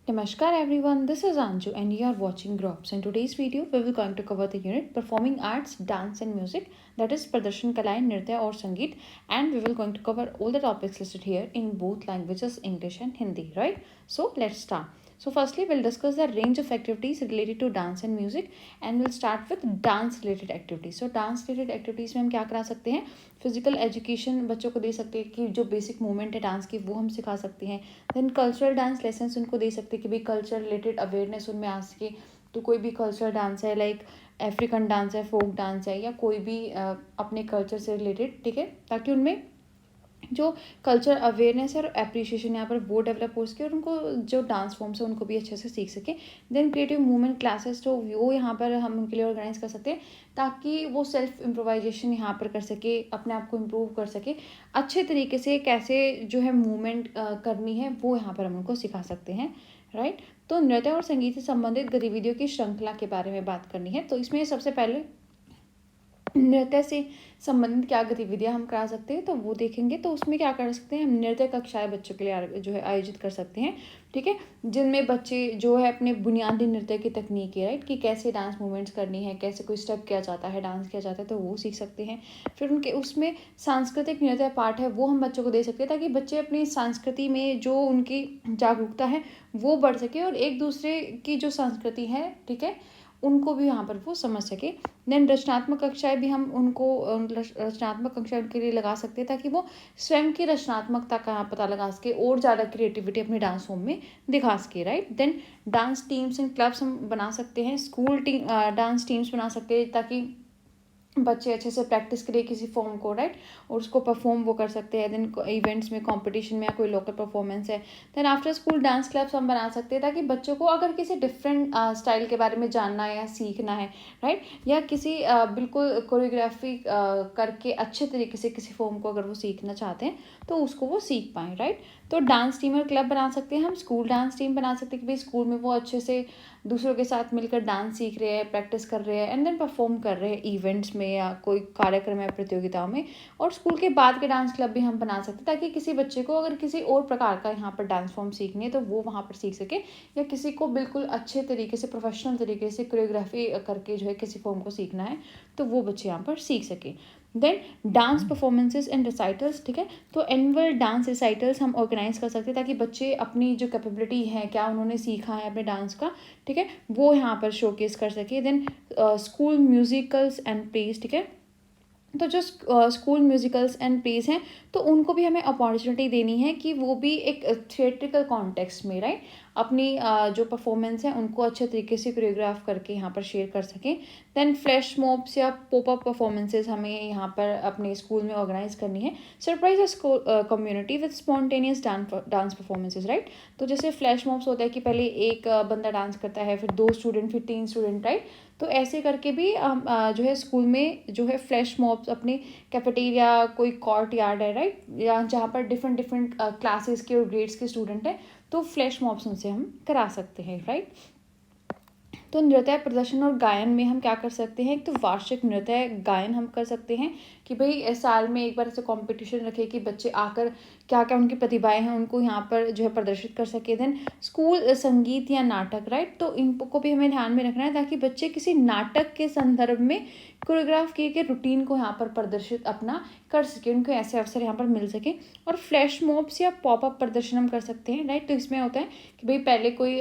Namaskar everyone, this is Anju and you are watching Grops. In today's video, we will going to cover the unit Performing Arts, Dance and Music, that is Pradarshan Kalaएं, Nritya और Sangeet, and we will going to cover all the topics listed here in both languages, English and Hindi, right? So let's start. So firstly, we'll discuss the range of activities related to dance and music and we'll start with dance related activities. So dance related activities में हम क्या करा सकते हैं, physical education बच्चों को दे सकते हैं कि जो बेसिक मूवमेंट है डांस की वो हम सिखा सकते हैं. देन कल्चरल डांस लेसन्स उनको दे सकते हैं कि भाई कल्चर रिलेटेड अवेयरनेस उनमें आ सके. तो कोई भी कल्चरल डांस है लाइक अफ्रीकन डांस है, फोक डांस है, या कोई भी अपने कल्चर से रिलेटेड, ठीक है, ताकि उनमें जो कल्चर अवेयरनेस है और अप्रिशिएशन यहाँ पर वो डेवलप हो सके और उनको जो डांस फॉर्म्स है उनको भी अच्छे से सीख सके. देन क्रिएटिव मूवमेंट क्लासेस जो वो यहाँ पर हम उनके लिए ऑर्गेनाइज कर सकते हैं ताकि वो सेल्फ इम्प्रोवाइजेशन यहाँ पर कर सके, अपने आप को इम्प्रूव कर सके, अच्छे तरीके से कैसे जो है मूवमेंट करनी है वो यहाँ पर हम उनको सिखा सकते हैं, राइट. तो नृत्य और संगीत से संबंधित गतिविधियों की श्रृंखला के बारे में बात करनी है. तो इसमें सबसे पहले नृत्य से संबंधित क्या गतिविधियां हम करा सकते हैं तो वो देखेंगे. तो उसमें क्या कर सकते हैं, हम नृत्य कक्षाएं बच्चों के लिए जो है आयोजित कर सकते हैं, ठीक है, जिनमें बच्चे जो है अपने बुनियादी नृत्य की तकनीक है, राइट, कि कैसे डांस मूवमेंट्स करनी है, कैसे कोई स्टेप किया जाता है, डांस किया जाता है, तो वो सीख सकते हैं. फिर उनके उसमें सांस्कृतिक नृत्य पाठ है वो हम बच्चों को दे सकते हैं ताकि बच्चे अपनी संस्कृति में जो उनकी जागरूकता है वो बढ़ सके और एक दूसरे की जो संस्कृति है, ठीक है, उनको भी यहाँ पर वो समझ सके. देन रचनात्मक कक्षाएं भी हम उनको रचनात्मक कक्षाएं उनके लिए लगा सकते हैं ताकि वो स्वयं की रचनात्मकता का यहाँ पता लगा सके और ज़्यादा क्रिएटिविटी अपने डांस फॉर्म में दिखा सके, right. Then dance teams and clubs हम बना सकते हैं, स्कूल डांस टीम्स बना सकते हैं ताकि बच्चे अच्छे से प्रैक्टिस करें किसी फॉर्म को, राइट, और उसको परफॉर्म वो कर सकते हैं. देन इवेंट्स में, कंपटीशन में या कोई लोकल परफॉर्मेंस है. Then after school dance clubs हम बना सकते हैं ताकि बच्चों को अगर किसी डिफरेंट स्टाइल के बारे में जानना है या सीखना है, राइट, या किसी बिल्कुल कोरियोग्राफी करके अच्छे तरीके से किसी फॉर्म को अगर वो सीखना चाहते हैं तो उसको वो सीख पाएँ, राइट. तो डांस टीम और क्लब बना सकते हैं हम, स्कूल डांस टीम बना सकते हैं कि भाई स्कूल में वो अच्छे से दूसरों के साथ मिलकर डांस सीख रहे हैं, प्रैक्टिस कर रहे हैं एंड देन परफॉर्म कर रहे हैं इवेंट्स में या कोई कार्यक्रम या प्रतियोगिताओं में. और स्कूल के बाद के डांस क्लब भी हम बना सकते हैं ताकि किसी बच्चे को अगर किसी और प्रकार का यहाँ पर डांस फॉर्म सीखनी है तो वो वहाँ पर सीख सके, या किसी को बिल्कुल अच्छे तरीके से प्रोफेशनल तरीके से कोरियोग्राफी करके जो है किसी फॉर्म को सीखना है तो वो बच्चे यहाँ पर सीख सके. देन डांस परफॉर्मेंसेज एंड रिसाइटल्स, ठीक है, तो एनुअल डांस रिसाइटल्स हम ऑर्गेनाइज कर सकते हैं ताकि बच्चे अपनी जो कैपेबिलिटी है, क्या उन्होंने सीखा है अपने डांस का, ठीक है, वो यहाँ पर शोकेस कर सके. Then school musicals and plays, ठीक है, तो जो स्कूल म्यूजिकल्स एंड प्लेज हैं तो उनको भी हमें अपॉर्चुनिटी देनी है कि वो भी एक थिएट्रिकल कॉन्टेक्स्ट में, राइट, अपनी जो परफॉर्मेंस है उनको अच्छे तरीके से कोरियोग्राफ करके यहाँ पर शेयर कर सकें. देन फ्लैश मॉब्स या पॉपअप परफॉर्मेंसेज हमें यहाँ पर अपने स्कूल में ऑर्गेनाइज करनी है. Surprise a community with spontaneous dance performances, right. तो जैसे फ्लैश मॉब्स होता है कि पहले एक बंदा डांस करता है, फिर 2 स्टूडेंट, फिर 3 स्टूडेंट, राइट. तो ऐसे करके भी हम जो है स्कूल में जो है फ्लैश मॉब्स अपने कैफेटेरिया, कोई कोर्ट यार्ड है, राइट, या जहाँ पर डिफरेंट डिफरेंट क्लासेस के और ग्रेड्स के स्टूडेंट हैं तो फ्लैश मॉब्स उनसे हम करा सकते हैं, राइट. तो नृत्य प्रदर्शन और गायन में हम क्या कर सकते हैं, एक तो वार्षिक नृत्य गायन हम कर सकते हैं कि भाई साल में एक बार ऐसे कंपटीशन रखे कि बच्चे आकर क्या क्या उनकी प्रतिभाएं हैं उनको यहाँ पर जो है प्रदर्शित कर सके. देन स्कूल संगीत या नाटक, राइट, तो इनको भी हमें ध्यान में रखना है ताकि बच्चे किसी नाटक के संदर्भ में कोरियोग्राफ किए गए रूटीन को यहाँ पर प्रदर्शित अपना कर सके, उनको ऐसे अवसर यहाँ पर मिल सके. और फ्लैश मॉब्स या पॉपअप प्रदर्शन हम कर सकते हैं, राइट. तो इसमें होता है कि भाई पहले कोई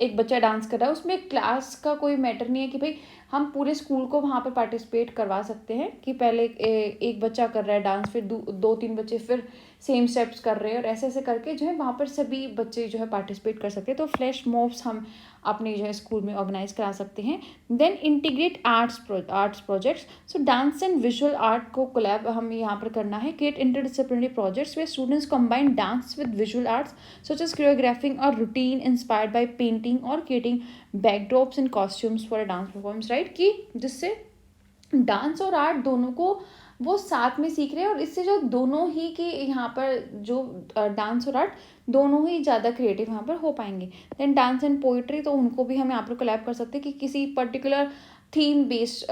एक बच्चा डांस कर रहा है, उसमें क्लास का कोई मैटर नहीं है कि भाई हम पूरे स्कूल को वहाँ पर पार्टिसिपेट करवा सकते हैं कि पहले एक बच्चा कर रहा है डांस, फिर 2-3 बच्चे फिर सेम स्टेप्स कर रहे हैं और ऐसे ऐसे करके जो है वहाँ पर सभी बच्चे जो है पार्टिसिपेट कर सकते हैं. तो फ्लैश मॉब्स हम अपने जो है स्कूल में ऑर्गेनाइज करा सकते हैं. Then integrate arts projects, so dance and visual art को कोलैब हमें यहाँ पर करना है. Create interdisciplinary projects where students combine dance with visual arts such as choreographing a routine inspired by painting or creating backdrops and costumes for a dance performance, right, कि जिससे dance और art दोनों को वो साथ में सीख रहे हैं और इससे जो दोनों ही की यहाँ पर जो डांस और आर्ट दोनों ही ज़्यादा क्रिएटिव यहाँ पर हो पाएंगे. देन डांस एंड पोइट्री, तो उनको भी हम यहाँ पर कोलैब कर सकते हैं कि किसी पर्टिकुलर थीम बेस्ड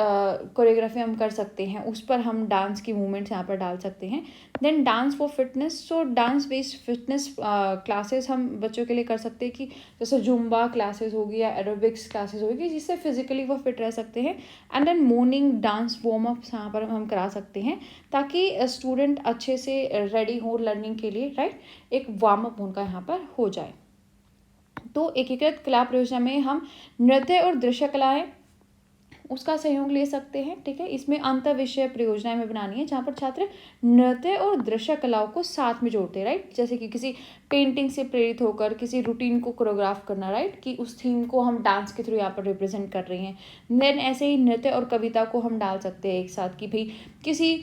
कोरियोग्राफी हम कर सकते हैं, उस पर हम डांस की मूवमेंट्स यहाँ पर डाल सकते हैं। Then dance for fitness, so dance based fitness classes हम बच्चों के लिए कर सकते हैं, कि जैसे जुम्बा क्लासेस होगी या एरोबिक्स क्लासेस होगी, जिससे फिजिकली वो फिट रह सकते हैं। And then morning dance warm ups यहाँ पर हम करा सकते हैं, ताकि स्टूडेंट अच्छे से रेडी हो लर्निंग के लिए, राइट। एक वार्म अप उनका यहाँ पर हो जाए। तो एकीकृत कला परियोजना में हम नृत्य और दृश्य कलाएं उसका सहयोग ले सकते हैं, ठीक है। इसमें अंतर विषय परियोजनाएं हमें बनानी है, जहाँ पर छात्र नृत्य और दृश्य कलाओं को साथ में जोड़ते हैं, राइट। जैसे कि किसी पेंटिंग से प्रेरित होकर किसी रूटीन को कोरियोग्राफ करना, राइट, कि उस थीम को हम डांस के थ्रू यहाँ पर रिप्रेजेंट कर रहे हैं। देन ऐसे ही नृत्य और कविता को हम डाल सकते हैं एक साथ, कि भाई किसी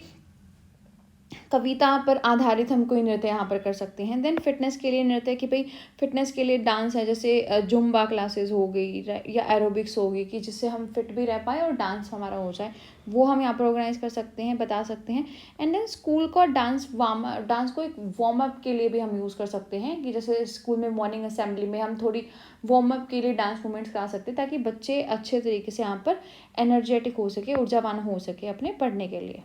कविता पर आधारित हम कोई नृत्य यहाँ पर कर सकते हैं। देन फिटनेस के लिए नृत्य, कि भाई फिटनेस के लिए डांस है, जैसे जुम्बा क्लासेस हो गई या एरोबिक्स हो गई, कि जिससे हम फिट भी रह पाए और डांस हमारा हो जाए, वो हम यहाँ पर ऑर्गेनाइज कर सकते हैं, बता सकते हैं। एंड देन स्कूल को डांस को एक वार्म अप के लिए भी हम यूज़ कर सकते हैं, कि जैसे स्कूल में मॉर्निंग असेंबली में हम थोड़ी वार्म अप के लिए डांस मूवमेंट्स करा सकते हैं, ताकि बच्चे अच्छे तरीके से यहाँ पर एनर्जेटिक हो सके, ऊर्जावान हो सके अपने पढ़ने के लिए।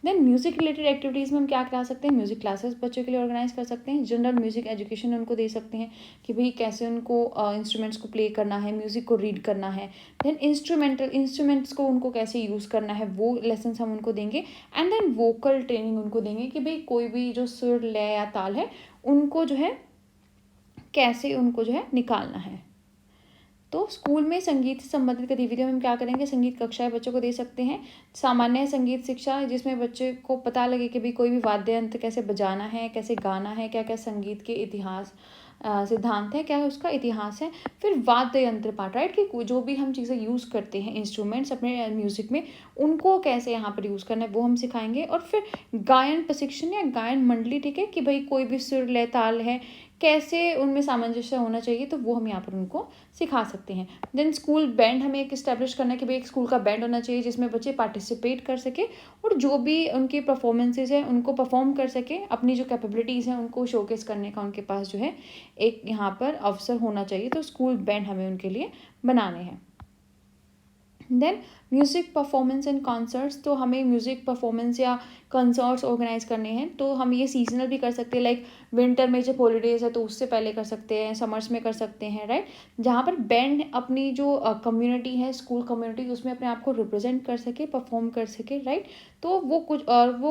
देन म्यूजिक रिलेटेड एक्टिविटीज़ में हम क्या करा सकते हैं, म्यूजिक क्लासेस बच्चों के लिए ऑर्गेनाइज कर सकते हैं। जनरल म्यूजिक एजुकेशन उनको दे सकते हैं, कि भाई कैसे उनको इंस्ट्रूमेंट्स को प्ले करना है, म्यूजिक को रीड करना है। देन इंस्ट्रूमेंट्स को उनको कैसे यूज़ करना है, वो लेसन्स हम उनको देंगे। एंड देन वोकल ट्रेनिंग उनको देंगे, कि भाई कोई भी जो सुर लय या ताल है उनको जो है कैसे उनको जो है निकालना है। तो स्कूल में संगीत से संबंधित गतिविधियों में हम क्या करेंगे, संगीत कक्षाएं बच्चों को दे सकते हैं। सामान्य संगीत शिक्षा, जिसमें बच्चे को पता लगे कि भाई कोई भी वाद्य यंत्र कैसे बजाना है, कैसे गाना है, क्या क्या संगीत के इतिहास सिद्धांत है, क्या है उसका इतिहास है। फिर वाद्य यंत्र पार्ट, राइट, कि जो भी हम चीज़ें यूज़ करते हैं इंस्ट्रूमेंट्स अपने म्यूज़िक में, उनको कैसे यहाँ पर यूज़ करना है वो हम सिखाएंगे। और फिर गायन प्रशिक्षण या गायन मंडली, ठीक है, कि भाई कोई भी सुर लय ताल है, कैसे उनमें सामंजस्य होना चाहिए, तो वो हम यहाँ पर उनको सिखा सकते हैं। देन स्कूल बैंड हमें एक इस्टेब्लिश करना है, कि भाई एक स्कूल का बैंड होना चाहिए जिसमें बच्चे पार्टिसिपेट कर सके और जो भी उनके परफॉर्मेंसेज हैं उनको परफॉर्म कर सके, अपनी जो कैपेबिलिटीज़ हैं उनको शोकेस करने का उनके पास जो है एक यहाँ पर अवसर होना चाहिए। तो स्कूल बैंड हमें उनके लिए बनाने हैं। Then music performance and concerts, तो हमें म्यूज़िक परफॉर्मेंस या कंसर्ट्स ऑर्गेनाइज करने हैं। तो हम ये सीजनल भी कर सकते हैं, लाइक विंटर में जब हॉलीडेज़ है तो उससे पहले कर सकते हैं, समर्स में कर सकते हैं, राइट, जहाँ पर बैंड अपनी जो कम्युनिटी है, स्कूल कम्युनिटी, उसमें अपने आप को रिप्रेजेंट कर सके, परफॉर्म कर सके, राइट। तो वो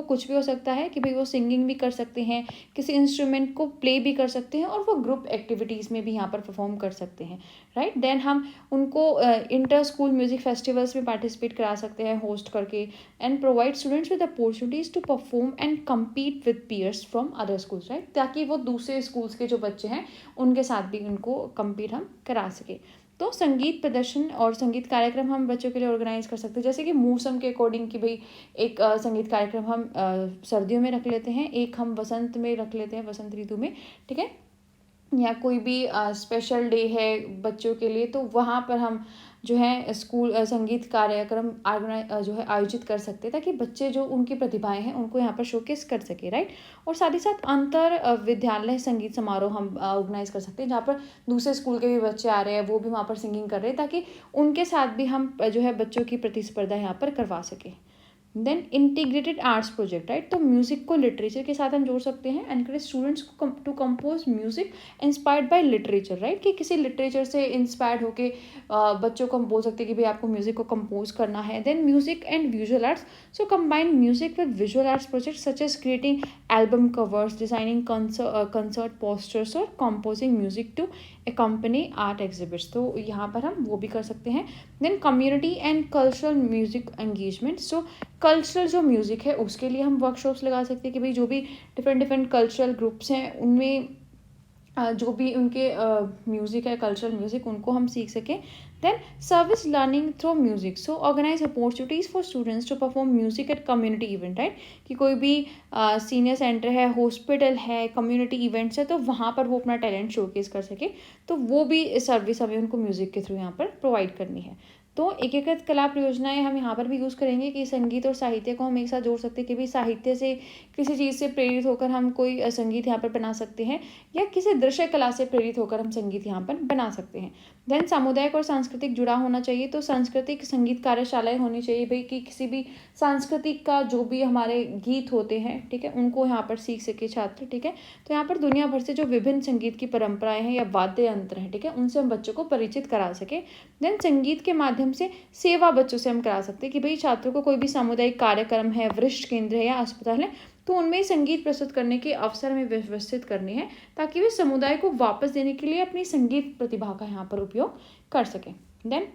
कुछ भी हो सकता है, कि भाई वो सिंगिंग भी कर सकते हैं, किसी इंस्ट्रूमेंट को प्ले भी कर सकते हैं, और वो ग्रुप एक्टिविटीज़ में भी यहाँ पर परफॉर्म कर सकते हैं, राइट। देन हम उनको इंटर स्कूल म्यूजिक फेस्टिवल्स में पार्टिसिपेट करा सकते हैं होस्ट करके, and provide students with opportunities to perform and compete with peers from other schools, right, ताकि वो दूसरे स्कूल्स के जो बच्चे हैं उनके साथ भी उनको कम्पीट हम करा सके। तो संगीत प्रदर्शन और संगीत कार्यक्रम हम बच्चों के लिए ऑर्गेनाइज कर सकते हैं, जैसे कि मौसम के अकॉर्डिंग, कि भाई एक संगीत कार्यक्रम हम सर्दियों में रख लेते हैं, एक हम वसंत में रख लेते हैं, वसंत ऋतु में, ठीक है, या कोई भी स्पेशल डे है बच्चों के लिए, तो वहाँ पर हम जो है स्कूल संगीत कार्यक्रम जो है आयोजित कर सकते हैं, ताकि बच्चे जो उनकी प्रतिभाएं हैं उनको यहाँ पर शोकेस कर सके, राइट। और साथ ही साथ अंतर विद्यालय संगीत समारोह हम ऑर्गेनाइज कर सकते हैं, जहाँ पर दूसरे स्कूल के भी बच्चे आ रहे हैं, वो भी वहाँ पर सिंगिंग कर रहे हैं, ताकि उनके साथ भी हम जो है बच्चों की प्रतिस्पर्धा यहाँ पर करवा सकें। Then integrated arts project, right, तो म्यूजिक को लिटरेचर के साथ हम जोड़ सकते हैं। एनकरेज स्टूडेंट्स को to compose music inspired by literature, right, कि किसी लिटरेचर से इंस्पायर्ड होके बच्चों को हम बोल सकते हैं कि भाई आपको म्यूजिक को कंपोज करना है। Then music and visual arts, so combine music with visual arts project such as creating album covers, designing concert posters और composing music to accompany art exhibits, तो यहाँ पर हम वो भी कर सकते हैं। Then community and cultural music engagement, so cultural जो म्यूज़िक है उसके लिए हम वर्कशॉप्स लगा सकते हैं, कि भाई जो भी डिफरेंट कल्चरल ग्रुप्स हैं उनमें जो भी उनके म्यूज़िक है, कल्चरल म्यूज़िक, उनको हम सीख सकें। Then service learning through music, so organise opportunities for students to perform music at community event, right, कि कोई भी सीनियर सेंटर है, हॉस्पिटल है, कम्युनिटी इवेंट्स है, तो वहाँ पर वो अपना टैलेंट शोकेस कर सके, तो वो भी सर्विस हमें उनको म्यूज़िक के थ्रू यहाँ पर प्रोवाइड करनी है। तो एकीकृत कला परियोजनाएं हम यहाँ पर भी यूज़ करेंगे कि संगीत और साहित्य को हम एक साथ जोड़ सकते हैं कि भाई साहित्य से किसी चीज़ से प्रेरित होकर हम कोई संगीत यहाँ पर बना सकते हैं, या किसी दृश्य कला से प्रेरित होकर हम संगीत यहाँ पर बना सकते हैं। देन सामुदायिक और सांस्कृतिक जुड़ाव होना चाहिए, तो सांस्कृतिक संगीत कार्यशालाएं होनी चाहिए भाई, कि किसी भी सांस्कृतिक का जो भी हमारे गीत होते हैं, ठीक है, उनको यहाँ पर सीख सके छात्र, ठीक है। तो यहाँ पर दुनिया भर से जो विभिन्न संगीत की परंपराएं हैं या वाद्य यंत्र हैं, ठीक है, उनसे हम बच्चों को परिचित करा सके। देन संगीत के माध्यम से सेवा बच्चों से हम करा सकते हैं कि भाई छात्रों को कोई भी सामुदायिक कार्यक्रम है, वृक्ष केंद्र है या अस्पताल है, तो उनमें संगीत प्रस्तुत करने के अवसर में व्यवस्थित करने हैं, ताकि वे समुदाय को वापस देने के लिए अपनी संगीत प्रतिभा का यहाँ पर उपयोग कर सकें। Then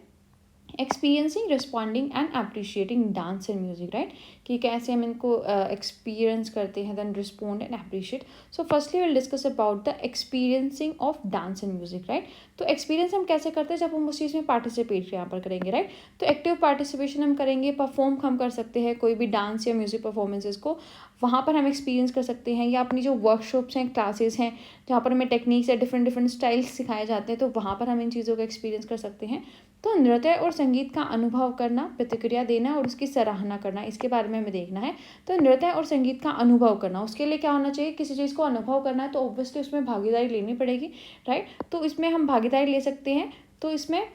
experiencing, responding and appreciating dance and music, right, कि कैसे हम इनको एक्सपीरियंस करते हैं, then respond and appreciate. So firstly will discuss about the experiencing of dance and music, right. तो एक्सपीरियंस हम कैसे करते हैं, जब हम उस चीज़ में पार्टिसिपेट यहाँ पर करेंगे, राइट। तो एक्टिव पार्टिसिपेशन हम करेंगे, परफॉर्म हम कर सकते हैं कोई भी डांस या म्यूजिक परफॉर्मेंसेज को, वहाँ पर हम एक्सपीरियंस कर सकते हैं, या अपनी जो वर्कशॉप्स हैं, क्लासेस हैं, जहाँ पर हमें टेक्निक्स या डिफरेंट डिफरेंट स्टाइल्स सिखाए जाते हैं, तो वहाँ पर हम इन चीज़ों का एक्सपीरियंस कर सकते हैं। तो नृत्य और संगीत का अनुभव करना, प्रतिक्रिया देना और उसकी सराहना करना, इसके बारे में हमें देखना है। तो नृत्य और संगीत का अनुभव करना, उसके लिए क्या होना चाहिए, किसी चीज़ को अनुभव करना है तो ऑब्वियसली उसमें भागीदारी लेनी पड़ेगी, राइट। तो इसमें हम भागीदारी ले सकते हैं, तो इसमें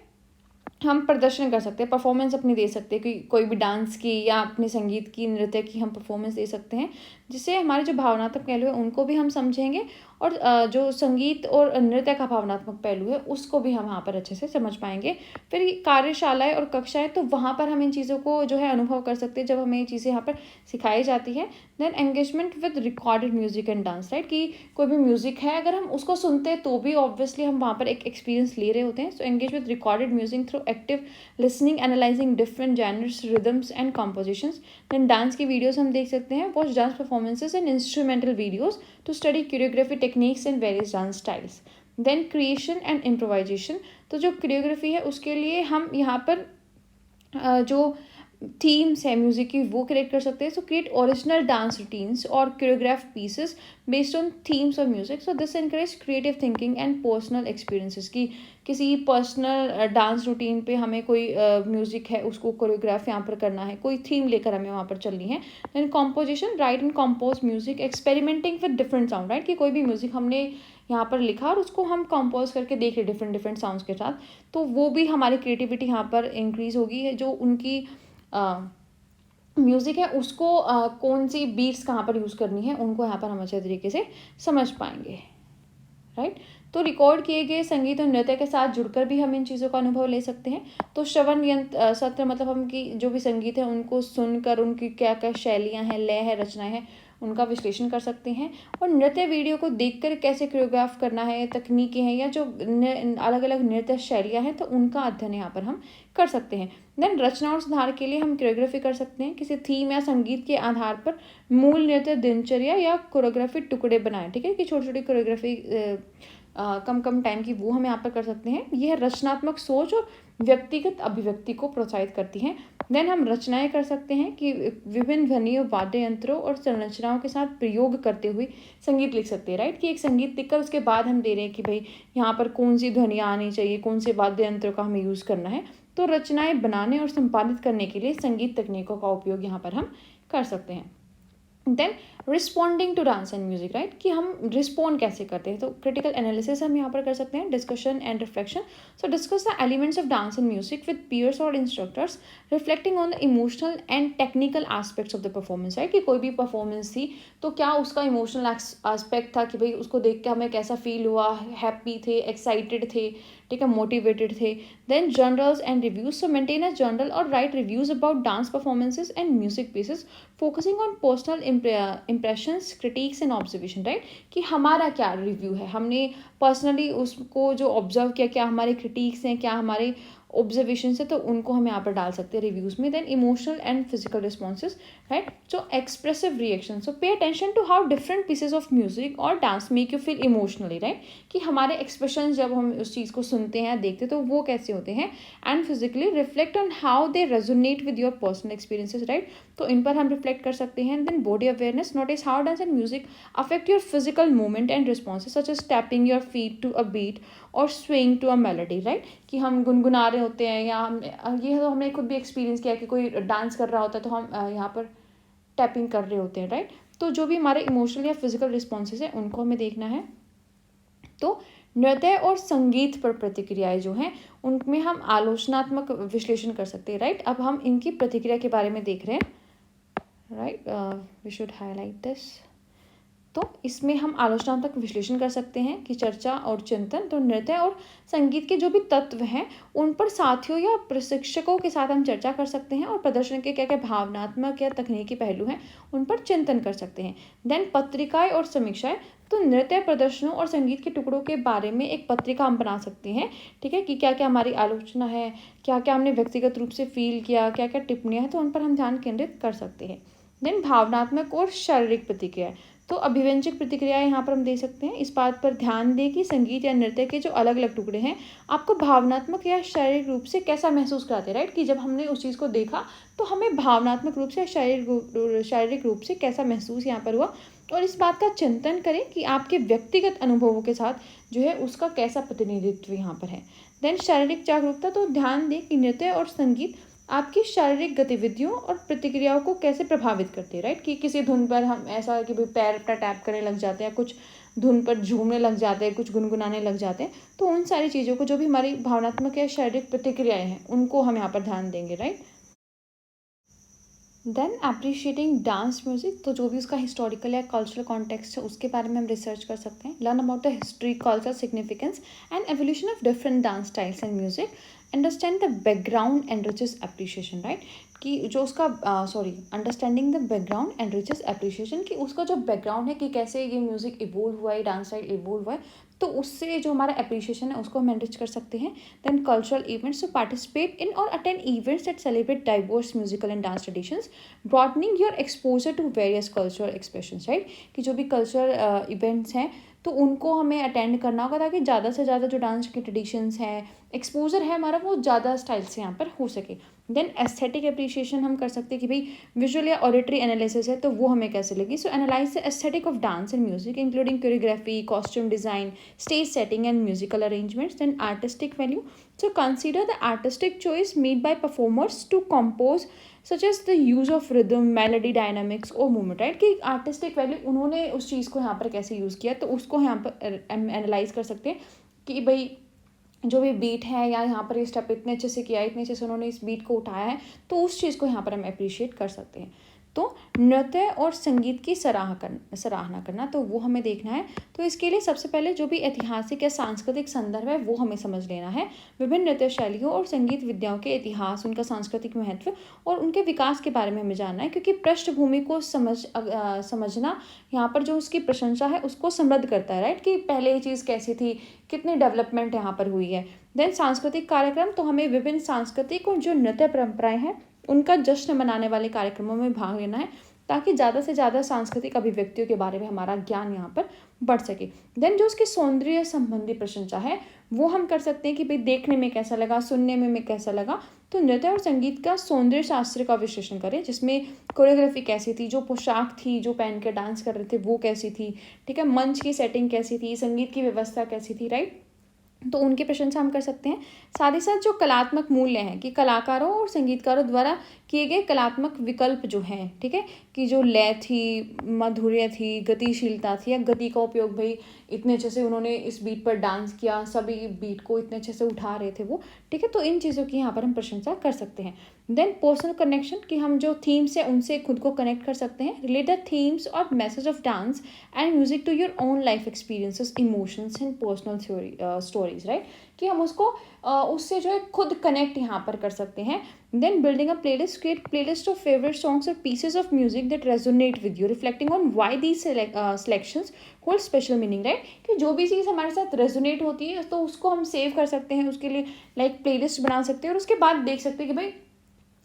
हम प्रदर्शन कर सकते हैं, परफॉर्मेंस अपनी दे सकते हैं कि कोई भी डांस की या अपने संगीत की, नृत्य की हम परफॉर्मेंस दे सकते हैं, जिससे हमारे जो भावनात्मक पहलू है उनको भी हम समझेंगे, और जो संगीत और नृत्य का भावनात्मक पहलू है उसको भी हम यहाँ पर अच्छे से समझ पाएंगे। फिर कार्यशालाएं और कक्षाएं, तो वहाँ पर हम इन चीज़ों को जो है अनुभव कर सकते हैं जब हमें ये चीज़ें यहाँ पर सिखाई जाती है। Then engagement with recorded music and dance, right, कि कोई भी म्यूजिक है अगर हम उसको सुनते हैं तो भी ऑब्वियसली हम वहाँ पर एक एक्सपीरियंस ले रहे होते हैं। So engage with recorded music through active listening, analysing different genres, rhythms and compositions. Then dance की वीडियोस हम देख सकते हैं, watch dance performances and instrumental videos to study choreography techniques and various dance styles. Then creation and improvisation, तो जो choreography है उसके लिए हम यहाँ पर जो थीम्स है म्यूजिक की वो क्रिएट कर सकते हैं। So create original dance routines और choreograph pieces based on themes of music. So this encourage creative thinking and personal experiences, की किसी पर्सनल डांस रूटीन पे हमें कोई म्यूजिक है उसको कोरियोग्राफ यहाँ पर करना है, कोई थीम लेकर हमें वहाँ पर चलनी है। Then composition, right and compose music, experimenting with different sound, right, कि कोई भी म्यूजिक हमने यहाँ पर लिखा और उसको हम कंपोज करके देख रहे डिफरेंट डिफरेंट साउंड्स के साथ, तो वो भी हमारी क्रिएटिविटी यहाँ पर इंक्रीज होगी। है जो उनकी म्यूज़िक है उसको कौन सी बीट्स कहाँ पर यूज़ करनी है, उनको यहाँ पर हम अच्छे तरीके से समझ पाएंगे, राइट। तो रिकॉर्ड किए गए संगीत और नृत्य के साथ जुड़कर भी हम इन चीज़ों का अनुभव ले सकते हैं। तो श्रवण यंत्र सत्र, मतलब हम की जो भी संगीत है उनको सुनकर उनकी क्या क्या शैलियाँ हैं, लय है, रचनाएं हैं, उनका विश्लेषण कर सकते हैं। और नृत्य वीडियो को देखकर कैसे कोरियोग्राफ करना है, तकनीकें हैं या जो अलग अलग नृत्य शैलियाँ हैं, तो उनका अध्ययन यहाँ पर हम कर सकते हैं। देन रचना और सुधार के लिए हम कोरियोग्राफी कर सकते हैं, किसी थीम या संगीत के आधार पर मूल नृत्य दिनचर्या या कोरियोग्राफी टुकड़े बनाएं, ठीक है, कि छोटी छोटी कोरियोग्राफी कम कम टाइम की वो हम यहाँ पर कर सकते हैं। यह रचनात्मक सोच और व्यक्तिगत अभिव्यक्ति को प्रोत्साहित करती हैं। देन हम रचनाएं कर सकते हैं कि विभिन्न ध्वनियों, वाद्य यंत्रों और संरचनाओं के साथ प्रयोग करते हुए संगीत लिख सकते हैं, राइट, कि एक संगीत लिखकर उसके बाद हम दे रहे हैं कि भाई यहाँ पर कौन सी ध्वनियाँ आनी चाहिए, कौन से वाद्य यंत्रों का हमें यूज़ करना है। तो रचनाएं बनाने और संपादित करने के लिए संगीत तकनीकों का उपयोग यहाँ पर हम कर सकते हैं। Then responding to dance and music, right, कि हम रिस्पॉन्ड कैसे करते हैं, तो क्रिटिकल एनालिसिस हम यहाँ पर कर सकते हैं, discussion and reflection. So discuss the elements of dance and music with peers और instructors, reflecting on the emotional and technical aspects of the performance, right, कि कोई भी परफॉर्मेंस थी तो क्या उसका इमोशनल एस्पेक्ट था, कि भाई उसको देख के हमें कैसा फील हुआ, हैप्पी थे, एक्साइटेड थे, ठीक है, मोटिवेटेड थे। Then journals and reviews, so maintain a journal और write reviews about dance performances and music pieces, focusing on personal impressions, critics and observation, right, कि हमारा क्या रिव्यू है, हमने पर्सनली उसको जो ऑब्जर्व किया, क्या हमारे क्रिटिक्स हैं, क्या हमारे ऑब्जर्वेशन है, तो उनको हम यहाँ पर डाल सकते हैं रिव्यूज़ में। Then emotional and physical responses, right, जो expressive reaction, so pay attention to how different pieces of music और dance make you feel emotionally, right, कि हमारे एक्सप्रेशन जब हम उस चीज़ को सुनते हैं, देखते हैं, तो वो कैसे होते हैं। And physically reflect on how they resonate with your personal experiences, right, तो इन पर हम रिफ्लेक्ट कर सकते हैं। Then body awareness, notice how dance and music affect your physical movement and responses such as tapping your feet to a beat और swing to a melody, right, कि हम गुनगुना रहे होते हैं, या हम ये तो हमने खुद भी एक्सपीरियंस किया कि कोई डांस कर रहा होता है तो हम यहाँ पर टैपिंग कर रहे होते हैं, राइट। तो जो भी हमारे इमोशनल या फिजिकल रिस्पॉन्सेज हैं उनको हमें देखना है। तो नृत्य और संगीत पर प्रतिक्रियाएं जो हैं उनमें हम आलोचनात्मक विश्लेषण कर सकते हैं, राइट। अब हम इनकी प्रतिक्रिया के बारे में देख रहे हैं, right, we should highlight this. तो इसमें हम आलोचनात्मक विश्लेषण कर सकते हैं कि चर्चा और चिंतन। तो नृत्य और संगीत के जो भी तत्व हैं उन पर साथियों या प्रशिक्षकों के साथ हम चर्चा कर सकते हैं, और प्रदर्शन के क्या क्या भावनात्मक या तकनीकी पहलू हैं उन पर चिंतन कर सकते हैं। देन पत्रिकाएं और समीक्षाएं। तो नृत्य प्रदर्शनों और संगीत के टुकड़ों के बारे में एक पत्रिका हम बना सकते हैं, ठीक है, कि क्या क्या हमारी आलोचना है, क्या क्या हमने व्यक्तिगत रूप से फील किया, क्या क्या टिप्पणियाँ हैं, तो उन पर हम ध्यान केंद्रित कर सकते हैं। देन भावनात्मक और शारीरिक प्रतिक्रिया। तो अभिव्यंजक प्रतिक्रियाएं यहाँ पर हम दे सकते हैं। इस बात पर ध्यान दें कि संगीत या नृत्य के जो अलग अलग टुकड़े हैं आपको भावनात्मक या शारीरिक रूप से कैसा महसूस कराते हैं, राइट, कि जब हमने उस चीज़ को देखा तो हमें भावनात्मक रूप से या शारीरिक रूप से कैसा महसूस यहाँ पर हुआ, और इस बात का चिंतन करें कि आपके व्यक्तिगत अनुभवों के साथ जो है उसका कैसा प्रतिनिधित्व यहाँ पर है। देन शारीरिक जागरूकता। तो ध्यान दें कि नृत्य और संगीत आपकी शारीरिक गतिविधियों और प्रतिक्रियाओं को कैसे प्रभावित करते हैं, राइट, कि किसी धुन पर हम ऐसा कि भाई पैर अपना टैप करने लग जाते हैं, कुछ धुन पर झूमने लग जाते हैं, कुछ गुनगुनाने लग जाते हैं। तो उन सारी चीज़ों को, जो भी हमारी भावनात्मक या शारीरिक प्रतिक्रियाएं हैं, उनको हम यहाँ पर ध्यान देंगे, right. Then appreciating dance music. तो जो भी उसका हिस्टोरिकल या कल्चरल कॉन्टेक्स्ट है उसके बारे में हम रिसर्च कर सकते हैं। Learn about the history, culture, significance and evolution of different dance styles and music. Understand the background and riches appreciation, right, कि जो उसका understanding the background and riches appreciation, कि उसका जो बैकग्राउंड है कि कैसे ये म्यूजिक इवोल्व हुआ है, डांस स्टाइल इवोल्व हुआ है, तो उससे जो हमारा एप्रिशिएशन है उसको हम एनरिच कर सकते हैं। Then cultural events. To participate in और attend events that celebrate diverse musical and dance traditions, broadening your exposure to various cultural expressions, right, कि जो भी कल्चरल इवेंट्स हैं तो उनको हमें अटेंड करना होगा ताकि ज़्यादा से ज़्यादा जो डांस के ट्रेडिशंस हैं, एक्सपोजर है हमारा, वो ज़्यादा स्टाइल से यहाँ पर हो सके। देन एस्थेटिक एप्रिशिएशन हम कर सकते हैं कि भाई विजुअल या ऑडिटरी एनालिसिस है तो वो हमें कैसे लगी। So analyse the aesthetic of dance and music including choreography, costume design, stage setting and musical arrangements. Then artistic value. So consider the artistic choice made by performers to compose, such as the use of rhythm, melody, dynamics or movement, right, कि artistic value उन्होंने उस चीज़ को यहाँ पर कैसे use किया, तो उसको यहाँ पर एनालाइज कर सकते हैं कि भाई जो भी बीट है या यहाँ पर ये स्टेप इतने अच्छे से किया है, इतने अच्छे से उन्होंने इस बीट को उठाया है, तो उस चीज़ को यहाँ पर हम अप्रिशिएट कर सकते हैं। तो नृत्य और संगीत की सराहना करना, तो वो हमें देखना है। तो इसके लिए सबसे पहले जो भी ऐतिहासिक या सांस्कृतिक संदर्भ है वो हमें समझ लेना है। विभिन्न नृत्य शैलियों और संगीत विद्याओं के इतिहास, उनका सांस्कृतिक महत्व और उनके विकास के बारे में हमें जानना है, क्योंकि पृष्ठभूमि को समझना यहाँ पर जो उसकी प्रशंसा है उसको समृद्ध करता है, राइट, कि पहले ये चीज़ कैसी थी, कितनी डेवलपमेंट यहाँ पर हुई है। देन सांस्कृतिक कार्यक्रम। तो हमें विभिन्न सांस्कृतिक और जो नृत्य परंपराएं हैं उनका जश्न मनाने वाले कार्यक्रमों में भाग लेना है, ताकि ज़्यादा से ज़्यादा सांस्कृतिक अभिव्यक्तियों के बारे में हमारा ज्ञान यहाँ पर बढ़ सके। देन जो उसकी सौंदर्य संबंधी प्रशंसा है वो हम कर सकते हैं कि भाई देखने में कैसा लगा, सुनने में कैसा लगा। तो नृत्य और संगीत का सौंदर्य शास्त्र का विश्लेषण करें, जिसमें कोरियोग्राफी कैसी थी, जो पोशाक थी, जो पहन के डांस कर रहे थे वो कैसी थी, ठीक है, मंच की सेटिंग कैसी थी, संगीत की व्यवस्था कैसी थी, राइट, तो उनकी प्रशंसा हम कर सकते हैं। साथ ही साथ जो कलात्मक मूल्य हैं कि कलाकारों और संगीतकारों द्वारा किए गए कलात्मक विकल्प जो हैं, ठीक है, कि जो लय थी, माधुर्य थी, गतिशीलता थी, या गति का उपयोग, भाई इतने अच्छे से उन्होंने इस बीट पर डांस किया, सभी बीट को इतने अच्छे से उठा रहे थे वो, ठीक है, तो इन चीज़ों की यहाँ पर हम प्रशंसा कर सकते हैं। देन पर्सनल कनेक्शन, कि हम जो थीम्स है उनसे खुद को कनेक्ट कर सकते हैं। रिलेट द थीम्स और message of dance and music to your own life experiences, emotions and personal stories, right, कि हम उसको उससे जो है खुद कनेक्ट यहाँ पर कर सकते हैं। Then building a playlist, create playlist of favourite songs और pieces of music that resonate with you, reflecting on why these selections hold special meaning, right, कि जो भी चीज़ हमारे साथ रेजोनेट होती है तो उसको हम सेव कर सकते हैं, उसके लिए लाइक प्लेलिस्ट बना सकते हैं, और उसके बाद देख सकते हैं कि भाई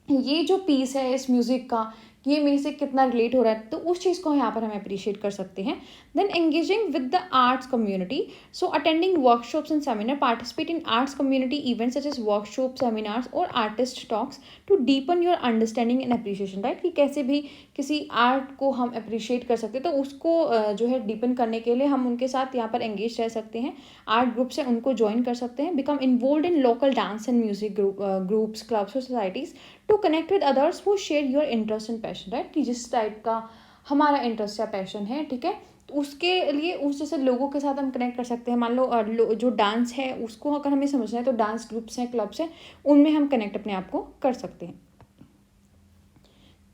ये जो पीस है इस म्यूज़िक का ये मेरे से कितना रिलेट हो रहा है, तो उस चीज़ को यहाँ पर हम अप्रिशिएट कर सकते हैं. Then engaging with the arts community. So attending workshops and seminar, participate in arts community events such as workshop, seminars और artist talks to deepen your understanding and appreciation. Right, कि कैसे भी किसी आर्ट को हम अप्रिशिएट कर सकते हैं, तो उसको जो है डीपन करने के लिए हम उनके साथ यहाँ पर एंगेज रह सकते हैं. आर्ट ग्रुप से उनको ज्वाइन कर सकते हैं. Become involved in local dance and music groups, clubs और societies to connect with others who share your interest and passion. Right, कि जिस टाइप का हमारा इंटरेस्ट या पैशन है, ठीक है, तो उसके लिए उस जैसे लोगों के साथ हम कनेक्ट कर सकते हैं. मान लो जो डांस है उसको अगर हमें समझना है, तो डांस ग्रुप्स हैं, क्लब्स हैं, उनमें हम कनेक्ट अपने आप को कर सकते हैं.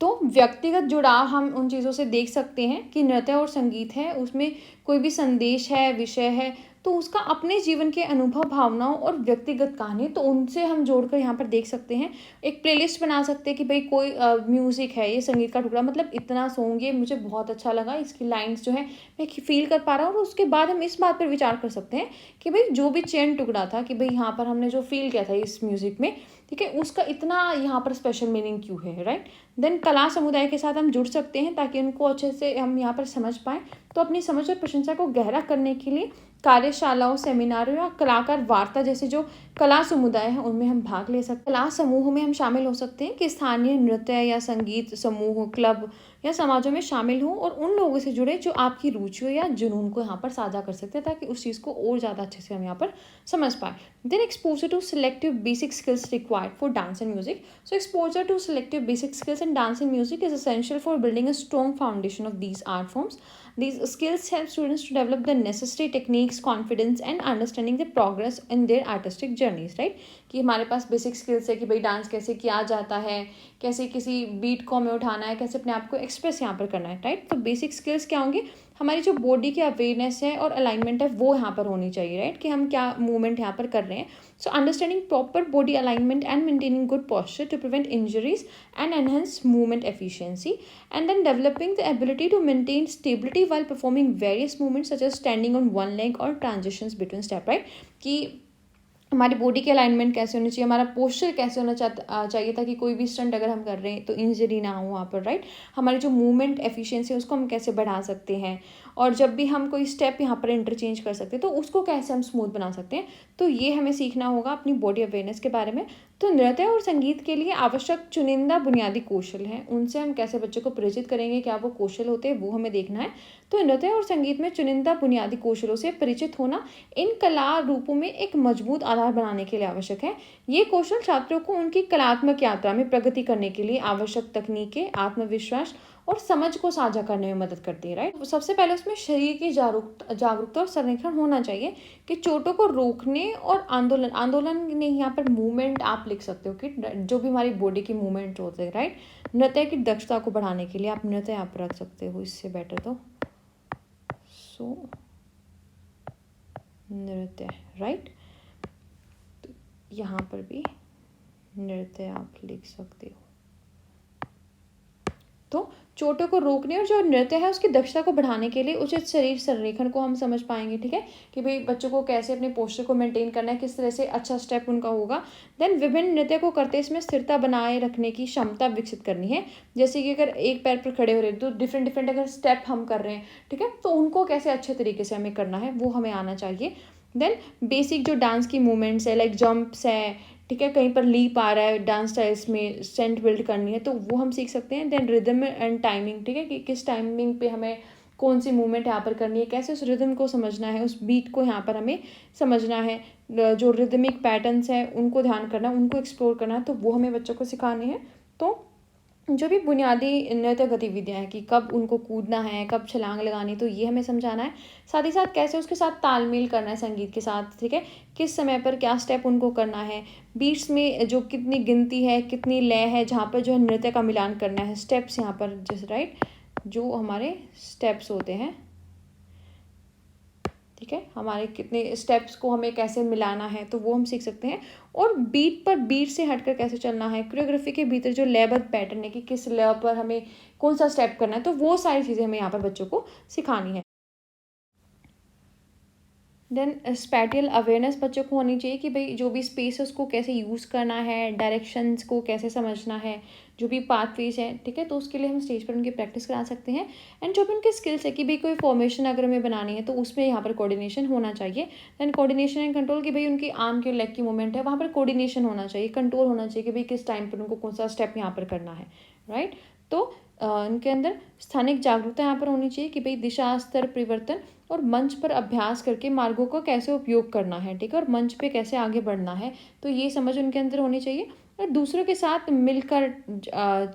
तो व्यक्तिगत जुड़ाव हम उन चीज़ों से देख सकते हैं कि नृत्य और संगीत है, उसमें कोई भी संदेश है, विषय है, तो उसका अपने जीवन के अनुभव, भावनाओं और व्यक्तिगत कहानी, तो उनसे हम जोड़कर यहाँ पर देख सकते हैं. एक प्लेलिस्ट बना सकते हैं कि भाई कोई म्यूज़िक है, ये संगीत का टुकड़ा, मतलब इतना सॉन्ग ये मुझे बहुत अच्छा लगा, इसकी लाइंस जो है मैं फील कर पा रहा हूँ. और उसके बाद हम इस बात पर विचार कर सकते हैं कि भाई जो भी चैन टुकड़ा था, कि भाई यहाँ पर हमने जो फील किया था इस म्यूज़िक में, ठीक है, उसका इतना यहाँ पर स्पेशल मीनिंग क्यों है. राइट, देन कला समुदाय के साथ हम जुड़ सकते हैं ताकि उनको अच्छे से हम यहाँ पर समझ पाएँ. तो अपनी समझ और प्रशंसा को गहरा करने के लिए कार्यशालाओं, सेमिनारों या कलाकार वार्ता जैसे जो कला समुदाय है उनमें हम भाग ले सकते हैं. कला समूह में हम शामिल हो सकते हैं कि स्थानीय नृत्य या संगीत समूह, क्लब या समाजों में शामिल हों और उन लोगों से जुड़े जो आपकी रुचियों या जुनून को यहाँ पर साझा कर सकते हैं, ताकि उस चीज़ को और ज़्यादा अच्छे से हम यहाँ पर समझ पाएँ. Then exposure to selective basic skills required for dance and music. So exposure to selective basic skills in dance and music is essential for building a strong foundation of these art forms. These skills help students to develop the necessary techniques, confidence and understanding the progress in their artistic journeys. Right, कि हमारे पास basic skills है कि भाई dance कैसे किया जाता है, कैसे किसी बीट को हमें उठाना है, कैसे अपने आप को एक्सप्रेस यहाँ पर करना है. राइट, तो बेसिक स्किल्स क्या होंगे, हमारी जो बॉडी की अवेयरनेस है और अलाइनमेंट है वो यहाँ पर होनी चाहिए. राइट, कि हम क्या मूवमेंट यहाँ पर कर रहे हैं. So understanding proper body alignment and maintaining good posture to prevent injuries and enhance movement efficiency, and then developing the ability to maintain stability while performing various movements such as standing on one leg or transitions between step. Right, कि हमारी body के alignment कैसे होनी चाहिए, हमारा posture कैसे होना चाहिए, ताकि कोई भी स्टंट अगर हम कर रहे हैं तो इंजरी ना हो वहाँ पर. राइट, हमारी जो मूवमेंट एफिशिएंसी है उसको हम कैसे बढ़ा सकते हैं, और जब भी हम कोई स्टेप यहाँ पर इंटरचेंज कर सकते हैं तो उसको कैसे हम स्मूथ बना सकते हैं. तो ये हमें सीखना होगा अपनी बॉडी अवेयरनेस के बारे में. तो नृत्य और संगीत के लिए आवश्यक चुनिंदा बुनियादी कौशल हैं, उनसे हम कैसे बच्चों को परिचित करेंगे, क्या वो कौशल होते हैं, वो हमें देखना है. तो नृत्य और संगीत में चुनिंदा बुनियादी कौशलों से परिचित होना इन कला रूपों में एक मजबूत आधार बनाने के लिए आवश्यक है. ये कौशल छात्रों को उनकी कलात्मक यात्रा में प्रगति करने के लिए आवश्यक तकनीकें, आत्मविश्वास और समझ को साझा करने में मदद करती है. राइट, सबसे पहले उसमें शरीर की जागरूकता और संरक्षण होना चाहिए कि चोटों को रोकने और आंदोलन ने यहाँ पर मूवमेंट आप लिख सकते हो कि जो भी हमारी बॉडी की मूवमेंट होते हैं. राइट, नृत्य की दक्षता को बढ़ाने के लिए आप नृत्य यहाँ पर रख सकते हो, इससे बेटर तो सो नृत्य. राइट, तो यहाँ पर भी नृत्य आप लिख सकते हो. तो चोटों को रोकने और जो नृत्य है उसकी दक्षता को बढ़ाने के लिए उचित शरीर संरेखन को हम समझ पाएंगे. ठीक है, कि भाई बच्चों को कैसे अपने पोस्चर को मेंटेन करना है, किस तरह से अच्छा स्टेप उनका होगा. देन विभिन्न नृत्य को करते इसमें स्थिरता बनाए रखने की क्षमता विकसित करनी है. जैसे कि अगर एक पैर पर खड़े हो रहे हैं तो डिफरेंट अगर स्टेप हम कर रहे हैं, ठीक है, तो उनको कैसे अच्छे तरीके से हमें करना है वो हमें आना चाहिए. देन बेसिक जो डांस की मूवमेंट्स है, लाइक जंप्स है, ठीक है, कहीं पर लीप आ रहा है, डांस स्टाइल्स में स्ट्रेंथ बिल्ड करनी है तो वो हम सीख सकते हैं. देन रिदम एंड टाइमिंग, ठीक है, कि किस टाइमिंग पे हमें कौन सी मूवमेंट यहाँ पर करनी है, कैसे उस रिदम को समझना है, उस बीट को यहाँ पर हमें समझना है, जो रिदमिक पैटर्न्स हैं उनको ध्यान करना, उनको एक्सप्लोर करना है, तो वो हमें बच्चों को सिखाने हैं. तो जो भी बुनियादी नृत्य गतिविधियाँ हैं कि कब उनको कूदना है, कब छलांग लगानी, तो ये हमें समझाना है. साथ ही साथ कैसे उसके साथ तालमेल करना है संगीत के साथ, ठीक है, किस समय पर क्या स्टेप उनको करना है, बीट्स में जो कितनी गिनती है, कितनी लय है, जहाँ पर जो है नृत्य का मिलान करना है, स्टेप्स यहाँ पर जैसे राइट जो हमारे स्टेप्स होते हैं, ठीक है, हमारे कितने स्टेप्स को हमें कैसे मिलाना है तो वो हम सीख सकते हैं. और बीट पर बीट से हटकर कैसे चलना है, कोरियोग्राफी के भीतर जो लयबद्ध पैटर्न है कि किस लय पर हमें कौन सा स्टेप करना है, तो वो सारी चीज़ें हमें यहाँ पर बच्चों को सिखानी है. देन स्पैटियल अवेयरनेस बच्चों को होनी चाहिए कि भाई जो भी स्पेस है उसको कैसे यूज़ करना है, डायरेक्शंस को कैसे समझना है, जो भी पाथवेज है, ठीक है। तो उसके लिए हम स्टेज पर उनकी प्रैक्टिस करा सकते हैं। एंड जो भी उनके स्किल्स है कि भाई कोई फॉर्मेशन अगर हमें बनानी है तो उसमें यहाँ पर कोऑर्डिनेशन होना चाहिए। दैन कोऑर्डिनेशन एंड कंट्रोल कि भाई उनकी आर्म की लेग की मूवमेंट है, वहाँ पर कोऑर्डिनेशन होना चाहिए, कंट्रोल होना चाहिए कि भाई किस टाइम पर उनको कौन सा स्टेप यहाँ पर करना है, राइट। तो उनके अंदर स्थानिक जागरूकता यहाँ पर होनी चाहिए कि भाई दिशा स्तर परिवर्तन और मंच पर अभ्यास करके मार्गों का कैसे उपयोग करना है, ठीक है, और मंच पे कैसे आगे बढ़ना है, तो ये समझ उनके अंदर होनी चाहिए। और दूसरों के साथ मिलकर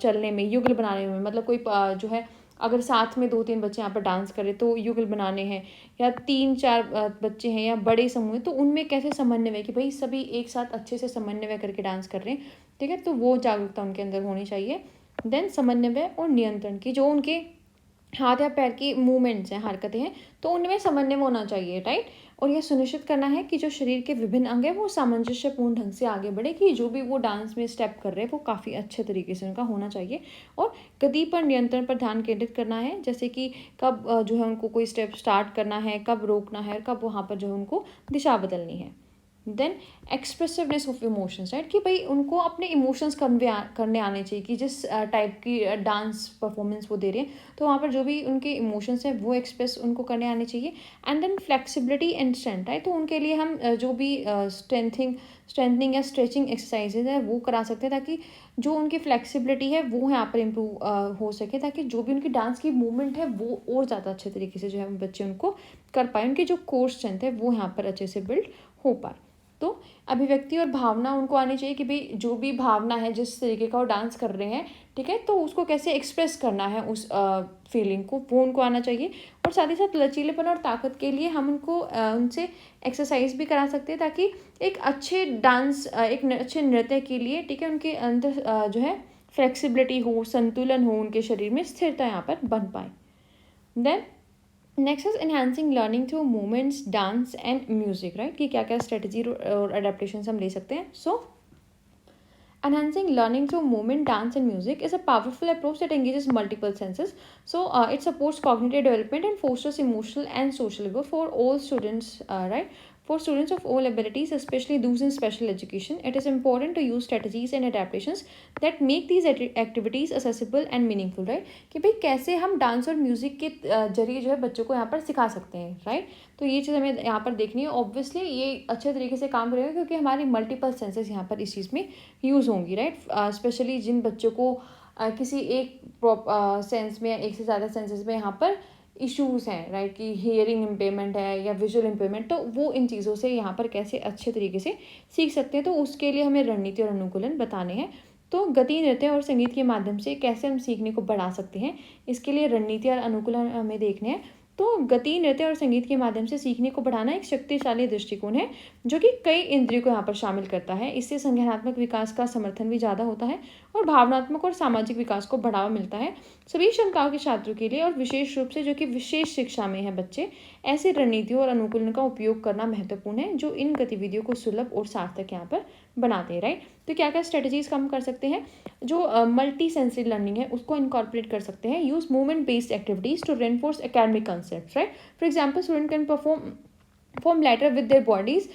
चलने में, युगल बनाने में, मतलब कोई जो है अगर साथ में 2-3 बच्चे यहाँ पर डांस करें तो युगल बनाने हैं, या 3-4 बच्चे हैं या बड़े समूह हैं तो उनमें कैसे समन्वय कि भाई सभी एक साथ अच्छे से समन्वय करके डांस कर रहे हैं, ठीक है। तो वो जागरूकता उनके अंदर होनी चाहिए। देन समन्वय और नियंत्रण की जो उनके हाथ या पैर की मूवमेंट्स हैं, हरकतें हैं, तो उनमें समन्वय होना चाहिए, राइट। और यह सुनिश्चित करना है कि जो शरीर के विभिन्न अंग हैं वो सामंजस्यपूर्ण ढंग से आगे बढ़े, कि जो भी वो डांस में स्टेप कर रहे हैं वो काफ़ी अच्छे तरीके से उनका होना चाहिए। और गति पर नियंत्रण पर ध्यान केंद्रित करना है, जैसे कि कब जो है उनको कोई स्टेप स्टार्ट करना है, कब रोकना है, और कब वहाँ पर जो है उनको दिशा बदलनी है। देन एक्सप्रेसिवनेस ऑफ इमोशंस, राइट, कि भाई उनको अपने इमोशंस करने आने चाहिए कि जिस टाइप की डांस परफॉर्मेंस वो दे रहे हैं तो वहाँ पर जो भी उनके इमोशंस हैं वो एक्सप्रेस उनको करने आने चाहिए। And then flexibility and strength, right, तो उनके लिए हम जो भी स्ट्रेंथनिंग या स्ट्रेचिंग एक्सरसाइजेज है वो करा सकते हैं, ताकि जो उनकी फ्लेक्सिबिलिटी है वो यहाँ पर इम्प्रूव हो सके, ताकि जो भी उनकी डांस की मूवमेंट है वो और ज़्यादा अच्छे तरीके से जो है बच्चे उनको कर पाए, उनकी जो कोर स्ट्रेंथ है वो यहाँ पर अच्छे से बिल्ड हो पाए। तो अभिव्यक्ति और भावना उनको आनी चाहिए कि भाई जो भी भावना है, जिस तरीके का वो डांस कर रहे हैं, ठीक है, तो उसको कैसे एक्सप्रेस करना है, उस फीलिंग को, वो उनको आना चाहिए। और साथ ही साथ लचीलेपन और ताकत के लिए हम उनको उनसे एक्सरसाइज भी करा सकते हैं, ताकि एक अच्छे डांस अच्छे नृत्य के लिए, ठीक है, उनके अंदर जो है फ्लेक्सिबिलिटी हो, संतुलन हो, उनके शरीर में स्थिरता यहाँ पर बन पाए। Then next is enhancing learning through movements, dance and music, right, कि क्या क्या स्ट्रेटजी और अडेप्टेशन हम ले सकते हैं। सो enhancing learning through movement, dance, and music is a powerful approach that engages multiple senses. So it supports cognitive development and fosters emotional and social growth for all students, right? For students of all abilities, especially those in special education, it is important to use strategies and adaptations that make these activities accessible and meaningful, right? कि भाई कैसे हम dance और music के जरिए जो है बच्चों को यहाँ पर सिखा सकते हैं, राइट। तो ये चीज़ हमें यहाँ पर देखनी है। ऑब्वियसली ये अच्छे तरीके से काम करेगा क्योंकि हमारी मल्टीपल सेंसेस यहाँ पर इस चीज़ में यूज़ होंगी, राइट। स्पेशली जिन बच्चों को किसी एक सेंस में या एक से ज़्यादा सेंसेस में यहाँ पर इश्यूज़ हैं, राइट, कि हियरिंग इम्पेयरमेंट है या विजुअल इम्पेयरमेंट, तो वो इन चीज़ों से यहाँ पर कैसे अच्छे तरीके से सीख सकते हैं। तो उसके लिए हमें रणनीति और अनुकूलन बताने हैं। तो गति, नृत्य और संगीत के माध्यम से कैसे हम सीखने को बढ़ा सकते हैं, इसके लिए रणनीति और अनुकूलन हमें देखने हैं। तो गति, नृत्य और संगीत के माध्यम से सीखने को बढ़ाना एक शक्तिशाली दृष्टिकोण है जो कि कई इंद्रियों को यहाँ पर शामिल करता है। इससे संज्ञानात्मक विकास का समर्थन भी ज़्यादा होता है और भावनात्मक और सामाजिक विकास को बढ़ावा मिलता है। सभी क्षमताओं के छात्रों के लिए और विशेष रूप से जो कि विशेष शिक्षा में है बच्चे, ऐसी रणनीतियों और अनुकूलन का उपयोग करना महत्वपूर्ण है जो इन गतिविधियों को सुलभ और सार्थक यहाँ पर बनाते हैं, राइट। तो क्या क्या स्ट्रेटजीज हम कर सकते हैं, जो मल्टी सेंसरी लर्निंग है उसको इनकॉर्पोरेट कर सकते हैं। Use movement based activities to reinforce academic concept, right. For example student can perform later with their bodies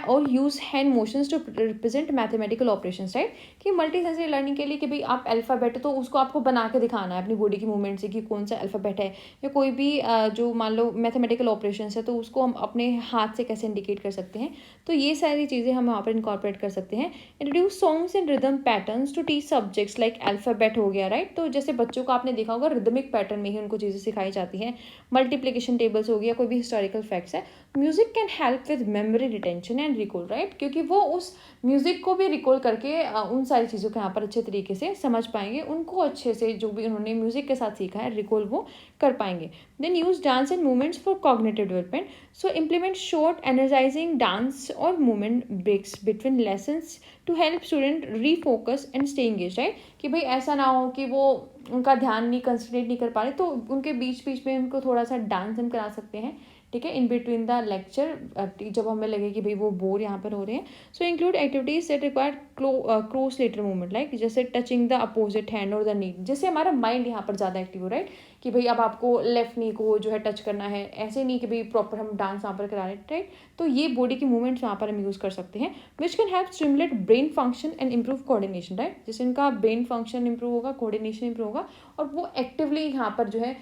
और use hand motions to represent mathematical operations, right. कि मल्टी सेंसरी लर्निंग के लिए कि भाई आप अल्फ़ाबेट है तो उसको आपको बना के दिखाना है अपनी बॉडी की मूवमेंट से कि कौन सा अल्फ़ाबेट है, या कोई भी जो मान लो मैथमेटिकल ऑपरेशंस है तो उसको हम अपने हाथ से कैसे इंडिकेट कर सकते हैं। तो ये सारी चीज़ें हम वहाँ पर इनकॉर्पोरेट कर सकते हैं। Introduce songs and rhythm patterns to teach subjects like alphabet हो गया, राइट। तो जैसे बच्चों को आपने देखा होगा रिदमिक पैटर्न में ही उनको चीज़ें सिखाई जाती हैं। मल्टीप्लिकेशन टेबल्स हो गया, कोई भी हिस्टोरिकल फैक्ट्स है। Music can help with memory retention and recall, right, क्योंकि वो उस म्यूजिक को भी रिकॉल करके उन सारी चीज़ों को यहाँ पर अच्छे तरीके से समझ पाएंगे, उनको अच्छे से जो भी उन्होंने म्यूजिक के साथ सीखा है रिकॉल वो कर पाएंगे। Then use dance and movements for cognitive development. So implement short energising dance और movement breaks between lessons to help student refocus and stay engage, right. कि भाई ऐसा ना हो कि वो उनका ध्यान नहीं कंसंट्रेट नहीं कर पा रहे, तो उनके बीच बीच में उनको थोड़ा सा डांस हम करा सकते हैं, ठीक है, इन बिटवीन द लेक्चर, जब हमें लगे कि भाई वो बोर यहाँ पर हो रहे हैं. So include activities that require cross lateral movement, like जैसे टचिंग द अपोजिट हैंड और द नी, जिससे हमारा माइंड यहाँ पर ज़्यादा एक्टिव हो, राइट, कि भाई अब आपको लेफ्ट नी को जो है टच करना है, ऐसे नहीं कि भाई प्रॉपर हम डांस यहाँ पर करा रहे हैं, राइट. तो ये बॉडी की मूवमेंट्स यहाँ पर हम यूज़ कर सकते हैं, which can help stimulate brain function and improve coordination, right. जिससे उनका ब्रेन फंक्शन इंप्रूव होगा, कोऑर्डिनेशन इंप्रूव होगा, और वो एक्टिवली यहाँ पर जो है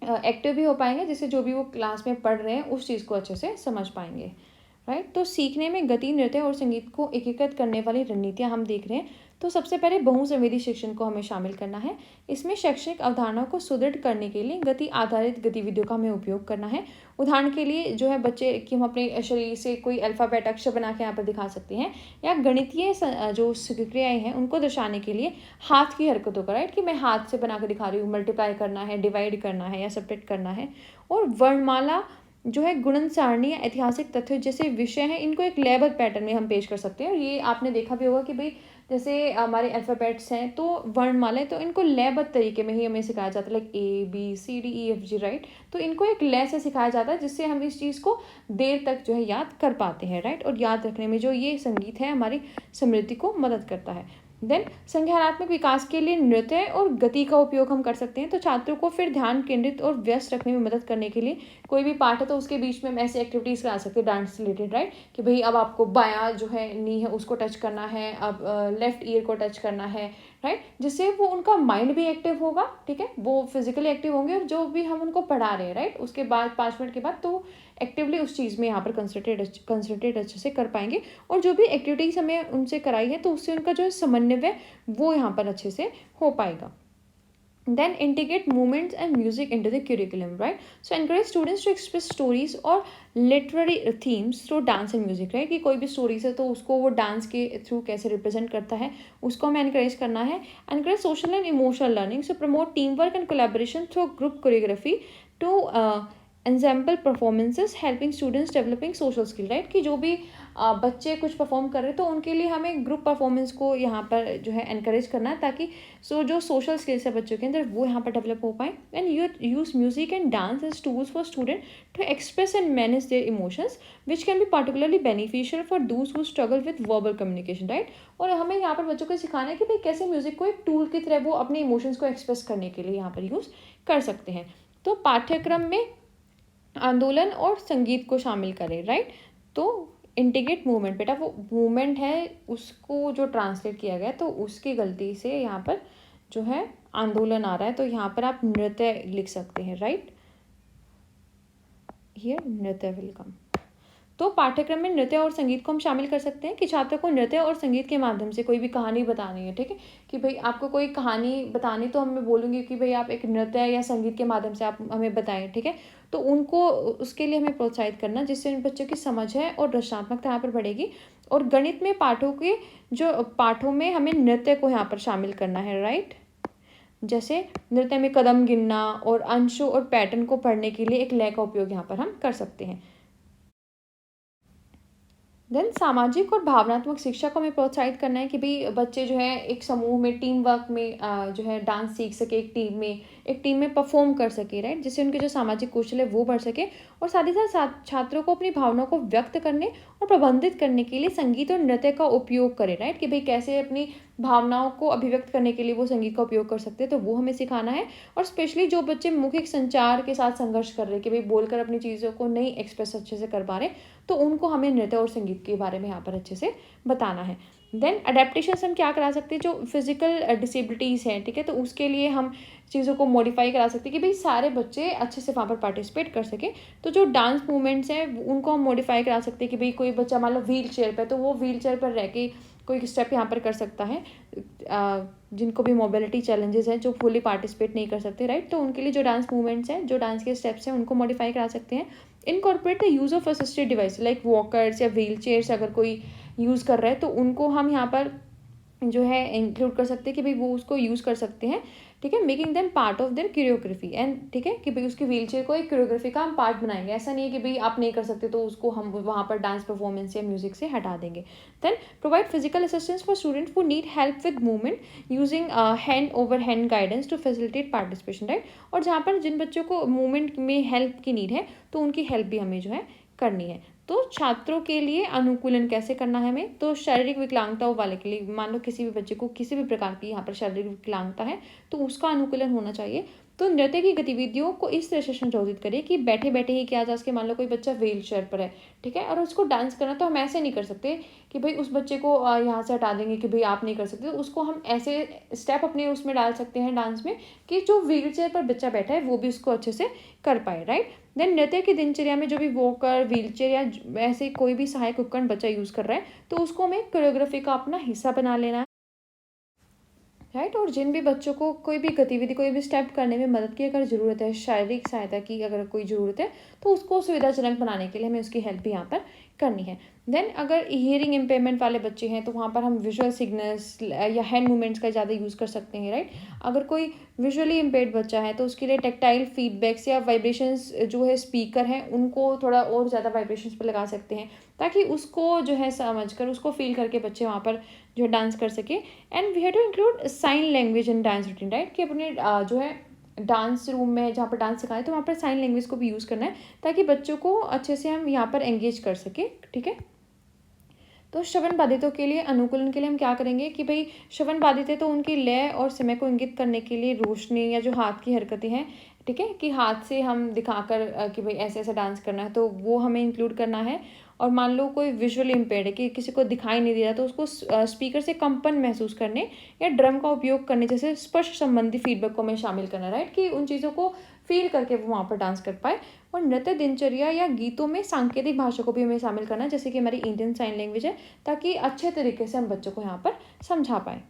एक्टिव भी हो पाएंगे, जिससे जो भी वो क्लास में पढ़ रहे हैं उस चीज़ को अच्छे से समझ पाएंगे, राइट. तो सीखने में गति, नृत्य और संगीत को एकीकृत करने वाली रणनीतियाँ हम देख रहे हैं. तो सबसे पहले बहुसंवेदी शिक्षण को हमें शामिल करना है. इसमें शैक्षणिक अवधारणाओं को सुदृढ़ करने के लिए गति आधारित गतिविधियों का हमें उपयोग करना है. उदाहरण के लिए जो है बच्चे कि हम अपने शरीर से कोई अल्फ़ाबेट अक्षर बना के यहाँ पर दिखा सकते हैं, या गणितीय जो क्रियाएँ हैं उनको दर्शाने के लिए हाथ की हरकतों का, राइट, कि मैं हाथ से बना के दिखा रही हूँ, मल्टीप्लाई करना है, डिवाइड करना है या सेपरेट करना है. और वर्णमाला जो है गुणन सारणी या ऐतिहासिक तथ्य जैसे विषय हैं, इनको एक लयबद्ध पैटर्न में हम पेश कर सकते हैं. और ये आपने देखा भी होगा कि भाई जैसे हमारे अल्फ़ाबेट्स हैं तो वर्णमाला, तो इनको लयबद्ध तरीके में ही हमें सिखाया जाता है, लाइक ABCDEFG, राइट. तो इनको एक लय से सिखाया जाता है, जिससे हम इस चीज़ को देर तक जो है याद कर पाते हैं, राइट. और याद रखने में जो ये संगीत है हमारी स्मृति को मदद करता है. देन संज्ञानात्मक विकास के लिए नृत्य और गति का उपयोग हम कर सकते हैं. तो छात्रों को फिर ध्यान केंद्रित और व्यस्त रखने में मदद करने के लिए कोई भी पाठ है तो उसके बीच में हम ऐसे एक्टिविटीज़ करा सकते हैं डांस रिलेटेड, राइट, कि भाई अब आपको बायां जो है नी है उसको टच करना है, अब लेफ्ट ईयर को टच करना है, राइट. जिससे वो उनका माइंड भी एक्टिव होगा, ठीक है, वो फिजिकली एक्टिव होंगे, और जो भी हम उनको पढ़ा रहे हैं, राइट, उसके बाद 5 मिनट के बाद तो एक्टिवली उस चीज़ में यहाँ पर कंसंट्रेट अच्छे से कर पाएंगे. और जो भी एक्टिविटीज़ हमें उनसे कराई है तो उससे उनका जो समन्वय वो यहाँ पर अच्छे से हो पाएगा. Then integrate movements and music into the curriculum, right? So encourage students to express stories और literary themes through dance and music, right? कि कोई भी स्टोरीज है तो उसको वो डांस के थ्रू कैसे रिप्रेजेंट करता है उसको हमें encourage करना है. Encourage social and emotional learning, so promote teamwork and collaboration through group choreography to ensemble performances helping students developing social skill, right. कि जो भी बच्चे कुछ परफॉर्म कर रहे हैं तो उनके लिए हमें ग्रुप परफॉर्मेंस को यहाँ पर जो है एनकरेज करना है, ताकि जो सोशल स्किल्स है बच्चों के अंदर वो यहाँ पर डेवलप हो पाए. And you use music and dance as tools for student to express and manage their emotions which can be particularly beneficial for those who struggle with verbal communication, right. और हमें यहाँ पर बच्चों को सिखाना है कि भाई कैसे म्यूजिक को एक टूल की तरह वो अपने इमोशंस को एक्सप्रेस करने के लिए यहाँ पर यूज़ कर सकते हैं. तो पाठ्यक्रम में आंदोलन और संगीत को शामिल करें, राइट. तो इंटीग्रेट मूवमेंट, बेटा वो मूवमेंट है उसको जो ट्रांसलेट किया गया तो उसकी गलती से यहाँ पर जो है आंदोलन आ रहा है, तो यहाँ पर आप नृत्य लिख सकते हैं, राइट. हियर नृत्य विल कम. तो पाठ्यक्रम में नृत्य और संगीत को हम शामिल कर सकते हैं कि छात्रों को नृत्य और संगीत के माध्यम से कोई भी कहानी बतानी है, ठीक है, कि भाई आपको कोई कहानी बतानी तो मैं बोलूँगी कि भाई आप एक नृत्य या संगीत के माध्यम से आप हमें बताएं, ठीक है. तो उनको उसके लिए हमें प्रोत्साहित करना, जिससे उन बच्चों की समझ है और रचनात्मकता यहाँ पर बढ़ेगी. और गणित में पाठों में हमें नृत्य को यहाँ पर शामिल करना है, राइट. जैसे नृत्य में कदम गिनना और अंशों और पैटर्न को पढ़ने के लिए एक लय का उपयोग यहाँ पर हम कर सकते हैं. देन सामाजिक और भावनात्मक शिक्षा को हमें प्रोत्साहित करना है कि भाई बच्चे जो है एक समूह में टीम वर्क में जो है डांस सीख सके, एक टीम में परफॉर्म कर सके, राइट, जिससे उनके जो सामाजिक कौशल है वो बढ़ सके. और साथ ही साथ छात्रों को अपनी भावनाओं को व्यक्त करने और प्रबंधित करने के लिए संगीत और नृत्य का उपयोग करें, राइट, कि भाई कैसे अपनी भावनाओं को अभिव्यक्त करने के लिए वो संगीत का उपयोग कर सकते हैं, तो वो हमें सिखाना है. और स्पेशली जो बच्चे मौखिक संचार के साथ संघर्ष कर रहे हैं कि भाई बोलकर अपनी चीज़ों को नहीं एक्सप्रेस अच्छे से कर पा रहे, तो उनको हमें नृत्य और संगीत के बारे में यहाँ पर अच्छे से बताना है. देन अडेप्टेशन हम क्या करा सकते हैं, जो फिजिकल डिसेबिलिटीज़ हैं, ठीक है, तो उसके लिए हम चीज़ों को मॉडिफाई करा सकते हैं कि भाई सारे बच्चे अच्छे से वहाँ पर पार्टिसिपेट कर सकें. तो जो डांस मूवमेंट्स हैं उनको हम मॉडिफाई करा सकते हैं कि भाई कोई बच्चा मान लो व्हील चेयर पर, तो वो व्हील चेयर पर रह के कोई स्टेप यहाँ पर कर सकता है. जिनको भी मोबिलिटी चैलेंजेस हैं, जो फुली पार्टिसिपेट नहीं कर सकते, राइट, तो उनके लिए जो डांस मूवमेंट्स हैं, जो डांस के स्टेप्स हैं, उनको मॉडिफाई करा सकते हैं. Incorporate the use of assisted device like walkers या व्हील चेयर्स अगर कोई यूज़ कर रहा है तो उनको हम यहाँ पर जो है इंक्लूड कर सकते हैं कि भाई वो उसको यूज़ कर सकते हैं, ठीक है, making them part of their choreography and ठीक है कि भाई उसकी व्हील चेयर को एक कोरियोग्राफी का हम पार्ट बनाएंगे। ऐसा नहीं है कि भाई आप नहीं कर सकते तो उसको हम वहाँ पर डांस परफॉर्मेंस या म्यूजिक से हटा देंगे। Then provide physical assistance for student who need help with movement using hand over hand guidance to facilitate participation, right. और जहाँ पर जिन बच्चों को मूवमेंट में हेल्प की नीड है तो उनकी हेल्प भी हमें जो है करनी है। तो छात्रों के लिए अनुकूलन कैसे करना है हमें, तो शारीरिक विकलांगताओं वाले के लिए, मान लो किसी भी बच्चे को किसी भी प्रकार की यहाँ पर शारीरिक विकलांगता है तो उसका अनुकूलन होना चाहिए। तो नृत्य की गतिविधियों को इस तरह से संशोधित करिए कि बैठे बैठे ही किया जा सके। मान लो कोई बच्चा व्हील चेयर पर है, ठीक है, और उसको डांस करना, तो हम ऐसे नहीं कर सकते कि भाई उस बच्चे को यहाँ से हटा देंगे कि भाई आप नहीं कर सकते। तो उसको हम ऐसे स्टेप अपने उसमें डाल सकते हैं डांस में कि जो व्हील चेयर पर बच्चा बैठा है वो भी उसको अच्छे से कर पाए, राइट। देन नृत्य की दिनचर्या में जो भी वॉकर, व्हील चेयर या ऐसे कोई भी सहायक उपकरण बच्चा यूज़ कर रहा है तो उसको हमें कोरियोग्राफी का अपना हिस्सा बना लेना है, राइट। और जिन भी बच्चों को कोई भी गतिविधि, कोई भी स्टेप करने में मदद की अगर ज़रूरत है, शारीरिक सहायता की अगर कोई ज़रूरत है तो उसको सुविधाजनक बनाने के लिए हमें उसकी हेल्प भी यहाँ पर करनी है। देन अगर हियरिंग इम्पेयरमेंट वाले बच्चे हैं तो वहाँ पर हम विजुअल सिग्नल्स या हैंड मूवमेंट्स का ज़्यादा यूज़ कर सकते हैं, राइट। अगर कोई विजुअली इम्पेयर्ड बच्चा है तो उसके लिए टेक्टाइल फीडबैक्स या वाइब्रेशंस जो है स्पीकर हैं उनको थोड़ा और ज़्यादा वाइब्रेशंस पर लगा सकते हैं ताकि उसको जो है समझ कर, उसको फील करके बच्चे वहाँ पर जो है डांस कर सके। And we have to include sign language in dance routine, right, कि अपने जो है डांस रूम में जहाँ पर डांस सिखाएं तो वहाँ पर साइन लैंग्वेज को भी यूज़ करना है ताकि बच्चों को अच्छे से हम यहाँ पर एंगेज कर सके, ठीक है। तो श्रवण बाधितों के लिए अनुकूलन के लिए हम क्या करेंगे कि भाई श्रवण बाधित है तो उनकी लय और समय को इंगित करने के लिए रोशनी या जो हाथ की हरकतें हैं, ठीक है, कि हाथ से हम दिखाकर कि भाई ऐसे ऐसे डांस करना है तो वो हमें इंक्लूड करना है। और मान लो कोई विजुअली इम्पेयर्ड है कि किसी को दिखाई नहीं दे रहा तो उसको स्पीकर से कंपन महसूस करने या ड्रम का उपयोग करने जैसे स्पर्श संबंधी फीडबैक को हमें शामिल करना, राइट, कि उन चीज़ों को फील करके वो वहाँ पर डांस कर पाए। और नृत्य दिनचर्या या गीतों में सांकेतिक भाषा को भी हमें शामिल करना है जैसे कि हमारी इंडियन साइन लैंग्वेज है, ताकि अच्छे तरीके से हम बच्चों को यहाँ पर समझा पाएँ।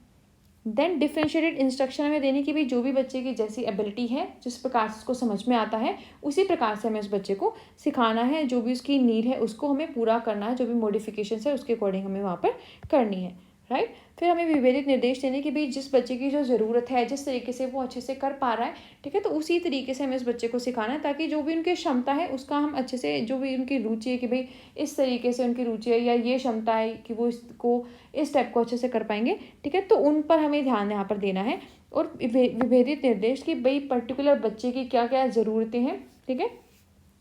देन डिफ्रेंशिएटेड इंस्ट्रक्शन हमें देने की भी, जो भी बच्चे की जैसी एबिलिटी है, जिस प्रकार से उसको समझ में आता है उसी प्रकार से हमें उस बच्चे को सिखाना है। जो भी उसकी नीड है उसको हमें पूरा करना है, जो भी मॉडिफिकेशन है उसके अकॉर्डिंग हमें वहाँ पर करनी है, राइट। फिर हमें विभेदित निर्देश देने की भी, जिस बच्चे की जो ज़रूरत है, जिस तरीके से वो अच्छे से कर पा रहा है, ठीक है, तो उसी तरीके से हमें उस बच्चे को सिखाना है ताकि जो भी उनकी क्षमता है उसका हम अच्छे से, जो भी उनकी रुचि है कि भाई इस तरीके से उनकी रुचि है या ये क्षमता है कि वो इसको इस स्टेप को अच्छे से कर पाएंगे, ठीक है, तो उन पर हमें ध्यान यहाँ पर देना है। और विभेदित निर्देश कि भाई पर्टिकुलर बच्चे की क्या क्या ज़रूरतें हैं, ठीक है,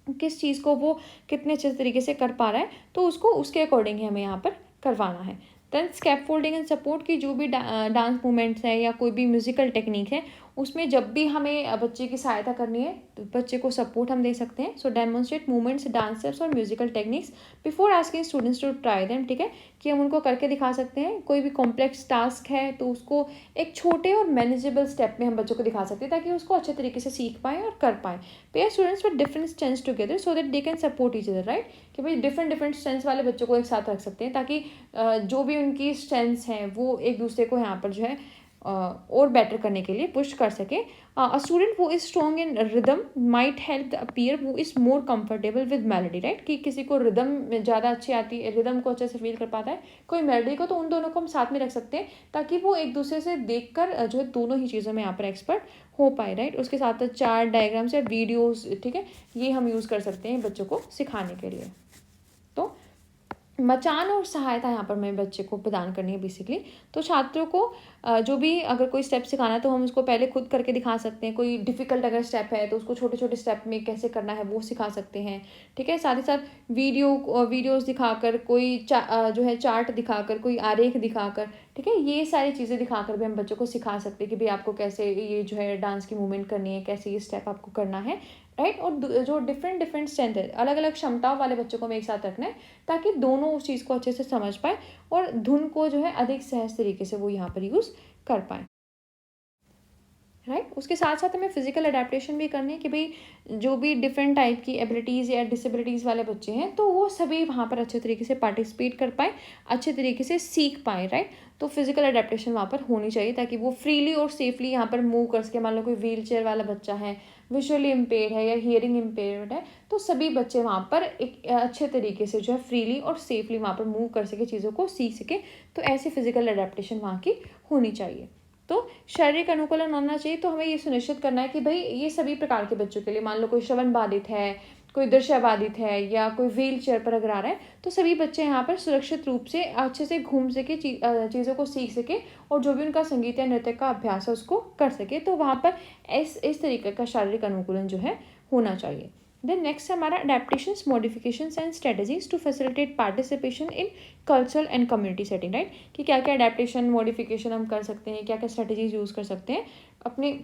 किस चीज़ को वो कितने अच्छे तरीके से कर पा रहा है तो उसको उसके अकॉर्डिंग ही हमें यहाँ पर करवाना है। देन स्कैफोल्डिंग एंड सपोर्ट की जो भी डांस मूवमेंट्स हैं या कोई भी म्यूजिकल टेक्निक है उसमें जब भी हमें बच्चे की सहायता करनी है तो बच्चे को सपोर्ट हम दे सकते हैं। सो डेमोन्स्ट्रेट मूवमेंट्स, डांसर्स और musical techniques before asking students to try them, ठीक है, कि हम उनको करके दिखा सकते हैं। कोई भी कॉम्प्लेक्स टास्क है तो उसको एक छोटे और मैनेजेबल स्टेप में हम बच्चों को दिखा सकते हैं ताकि उसको अच्छे तरीके से सीख पाए और कर पाए। Pair students with different strengths together so that they can support each other, right, कि भाई डिफरेंट डिफरेंट स्ट्रेंथ्स वाले बच्चों को एक साथ रख सकते हैं ताकि जो भी उनकी स्ट्रेंथ्स हैं वो एक दूसरे को यहाँ पर जो है और बेटर करने के लिए पुश कर सके। A student who is strong in rhythm might help the peer who is more comfortable with melody, right, कि किसी को रिदम ज़्यादा अच्छी आती है, रिदम को अच्छे से फील कर पाता है, कोई मेलोडी को, तो उन दोनों को हम साथ में रख सकते हैं ताकि वो एक दूसरे से देखकर जो है दोनों ही चीज़ों में यहाँ पर एक्सपर्ट हो पाए, राइट। उसके साथ चार्ट, डायग्राम्स या वीडियोज़, ठीक है, ये हम यूज़ कर सकते हैं बच्चों को सिखाने के लिए। तो मचान और सहायता यहाँ पर हमें बच्चे को प्रदान करनी है बेसिकली। तो छात्रों को जो भी अगर कोई स्टेप सिखाना है तो हम उसको पहले खुद करके दिखा सकते हैं। कोई डिफ़िकल्ट अगर स्टेप है तो उसको छोटे छोटे स्टेप में कैसे करना है वो सिखा सकते हैं, ठीक है। साथ ही साथ वीडियोज़ दिखाकर, कोई जो है चार्ट दिखाकर, कोई आरेख दिखाकर, ठीक है, ये सारी चीज़ें दिखाकर भी हम बच्चों को सिखा सकते हैं कि भाई आपको कैसे ये जो है डांस की मूवमेंट करनी है, कैसे ये स्टेप आपको करना है, राइट। और जो डिफरेंट स्ट्रेंथ है, अलग अलग क्षमताओं वाले बच्चों को हमें एक साथ रखना है ताकि दोनों उस चीज़ को अच्छे से समझ पाए और धुन को जो है अधिक सहज तरीके से वो यहाँ पर यूज़ कर पाए, राइट। उसके साथ साथ हमें फिजिकल अडेप्टेशन भी करनी है कि भाई जो भी डिफरेंट टाइप की एबिलिटीज़ या डिसेबिलिटीज़ वाले बच्चे हैं तो वो सभी वहाँ पर अच्छे तरीके से पार्टिसिपेट कर पाए, अच्छे तरीके से सीख पाए, राइट। तो फिजिकल अडेप्टेशन वहाँ पर होनी चाहिए ताकि वो फ्रीली और सेफली यहाँ पर मूव कर सके। मान लो कोई व्हील चेयर वाला बच्चा है, विजुअली इम्पेयर्ड है या हियरिंग इम्पेयर्ड है, तो सभी बच्चे वहाँ पर एक अच्छे तरीके से जो है फ्रीली और सेफली वहाँ पर मूव कर सके, चीज़ों को सीख सके। तो ऐसे फिजिकल अडेप्टेशन वहाँ की होनी चाहिए। तो शारीरिक अनुकूलन होना चाहिए, तो हमें ये सुनिश्चित करना है कि भाई ये सभी प्रकार के बच्चों के लिए, मान लो कोई श्रवण बाधित है, कोई दृश्य बाधित है या कोई व्हील चेयर पर अगर आ रहा है, तो सभी बच्चे यहाँ पर सुरक्षित रूप से अच्छे से घूम सके, चीज़ों को सीख सके और जो भी उनका संगीत या नृत्य का अभ्यास है उसको कर सके। तो वहाँ पर इस तरीके का शारीरिक अनुकूलन जो है होना चाहिए। देन नेक्स्ट है हमारा adaptations, modifications and strategies to facilitate participation in cultural and community setting, right, कि क्या क्या अडेप्टेशन मॉडिफिकेशन हम कर सकते हैं, क्या क्या स्ट्रेटजीज यूज़ कर सकते हैं अपने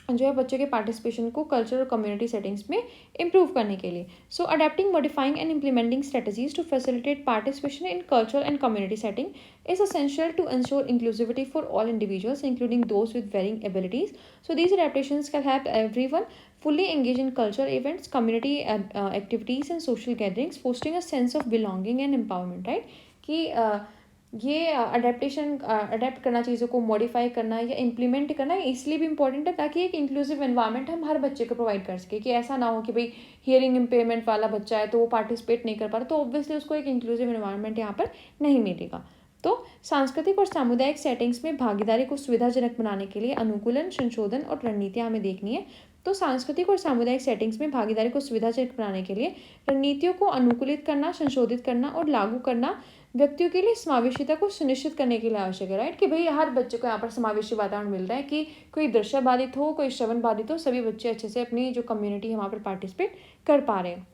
जो है बच्चों के पार्टिसिपेशन को कल्चर और कम्युनिटी सेटिंग्स में इम्प्रूव करने के लिए। So adapting, modifying and implementing strategies to facilitate participation in cultural and community setting is essential to ensure inclusivity for all individuals, including those with varying abilities. So these adaptations can help everyone fully engage in cultural events, community activities and social gatherings, fostering a sense of belonging and empowerment, right? कि ये adapt करना, चीज़ों को modify करना या implement करना इसलिए भी इम्पॉर्टेंट है ताकि एक इंक्लूसिव एनवायरनमेंट हम हर बच्चे को प्रोवाइड कर सके, कि ऐसा ना हो कि भाई हियरिंग इम्पेयरमेंट वाला बच्चा है तो वो पार्टिसिपेट नहीं कर पा रहा, तो ऑब्वियसली उसको एक इंक्लूसिव एनवायरनमेंट यहाँ पर नहीं मिलेगा। तो सांस्कृतिक और सामुदायिक सेटिंग्स में भागीदारी को सुविधाजनक बनाने के लिए अनुकूलन, संशोधन और रणनीतियां हमें देखनी है। तो सांस्कृतिक और सामुदायिक सेटिंग्स में भागीदारी को सुविधाजनक बनाने के लिए रणनीतियों को अनुकूलित करना, संशोधित करना और लागू करना व्यक्तियों के लिए समावेशिता को सुनिश्चित करने के लिए आवश्यक है, राइट, कि भाई हर बच्चे को यहाँ पर समावेशी वातावरण मिल रहा है, कि कोई दृश्य बाधित हो, कोई श्रवण बाधित हो, सभी बच्चे अच्छे से अपनी जो कम्युनिटी है वहाँ पर पार्टिसिपेट कर पा रहे हैं,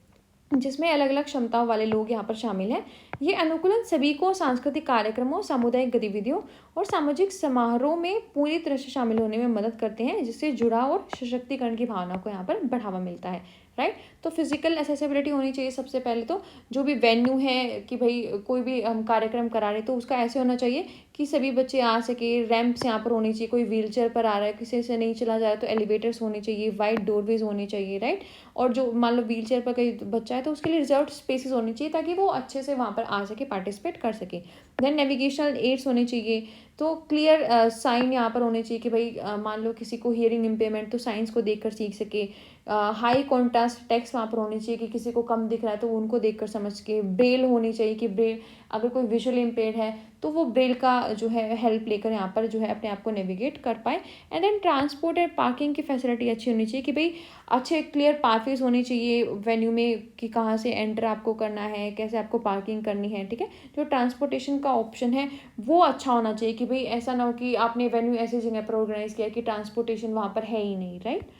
जिसमें अलग अलग क्षमताओं वाले लोग यहाँ पर शामिल हैं। ये अनुकूलन सभी को सांस्कृतिक कार्यक्रमों, सामुदायिक गतिविधियों और सामाजिक समारोह में पूरी तरह से शामिल होने में मदद करते हैं, जिससे जुड़ाव और सशक्तिकरण की भावना को यहाँ पर बढ़ावा मिलता है, राइट। तो फिजिकल एसेसिबिलिटी होनी चाहिए सबसे पहले, तो जो भी वेन्यू है कि भाई कोई भी हम कार्यक्रम करा रहे तो उसका ऐसे होना चाहिए कि सभी बच्चे आ सके, रैंप्स यहाँ पर होनी चाहिए, कोई व्हील चेयर पर आ रहा है, किसी से नहीं चला जा रहा है तो एलिवेटर्स होने चाहिए, वाइड डोरवेज होने चाहिए, राइट, और जो मान लो व्हील चेयर पर कोई बच्चा है तो उसके लिए रिजर्व स्पेसेस होनी चाहिए ताकि वो अच्छे से वहाँ पर आ सके, पार्टिसिपेट कर सके। देन नेविगेशनल एड्स होने चाहिए, तो क्लियर साइन यहाँ पर होने चाहिए कि भाई मान लो किसी को हियरिंग इम्पेयरमेंट तो साइंस को देखकर सीख सके। हाई कॉन्ट्रास्ट टेक्स्ट वहाँ पर होनी चाहिए कि किसी को कम दिख रहा है तो उनको देखकर समझ के। ब्रेल होनी चाहिए कि ब्रेल, अगर कोई विजुअली इम्पेयर्ड है तो वो ब्रेल का जो है हेल्प लेकर यहाँ पर जो है अपने आप को नेविगेट कर पाए। And then transport and parking की फैसिलिटी अच्छी होनी चाहिए कि भाई अच्छे क्लियर पाथवेज होने चाहिए वेन्यू में कि कहाँ से एंटर आपको करना है, कैसे आपको पार्किंग करनी है, ठीक है। जो ट्रांसपोर्टेशन का ऑप्शन है वो अच्छा होना चाहिए कि भाई ऐसा ना हो कि आपने वेन्यू ऐसी जगह पर ऑर्गेनाइज किया कि ट्रांसपोर्टेशन वहाँ पर है ही नहीं, राइट।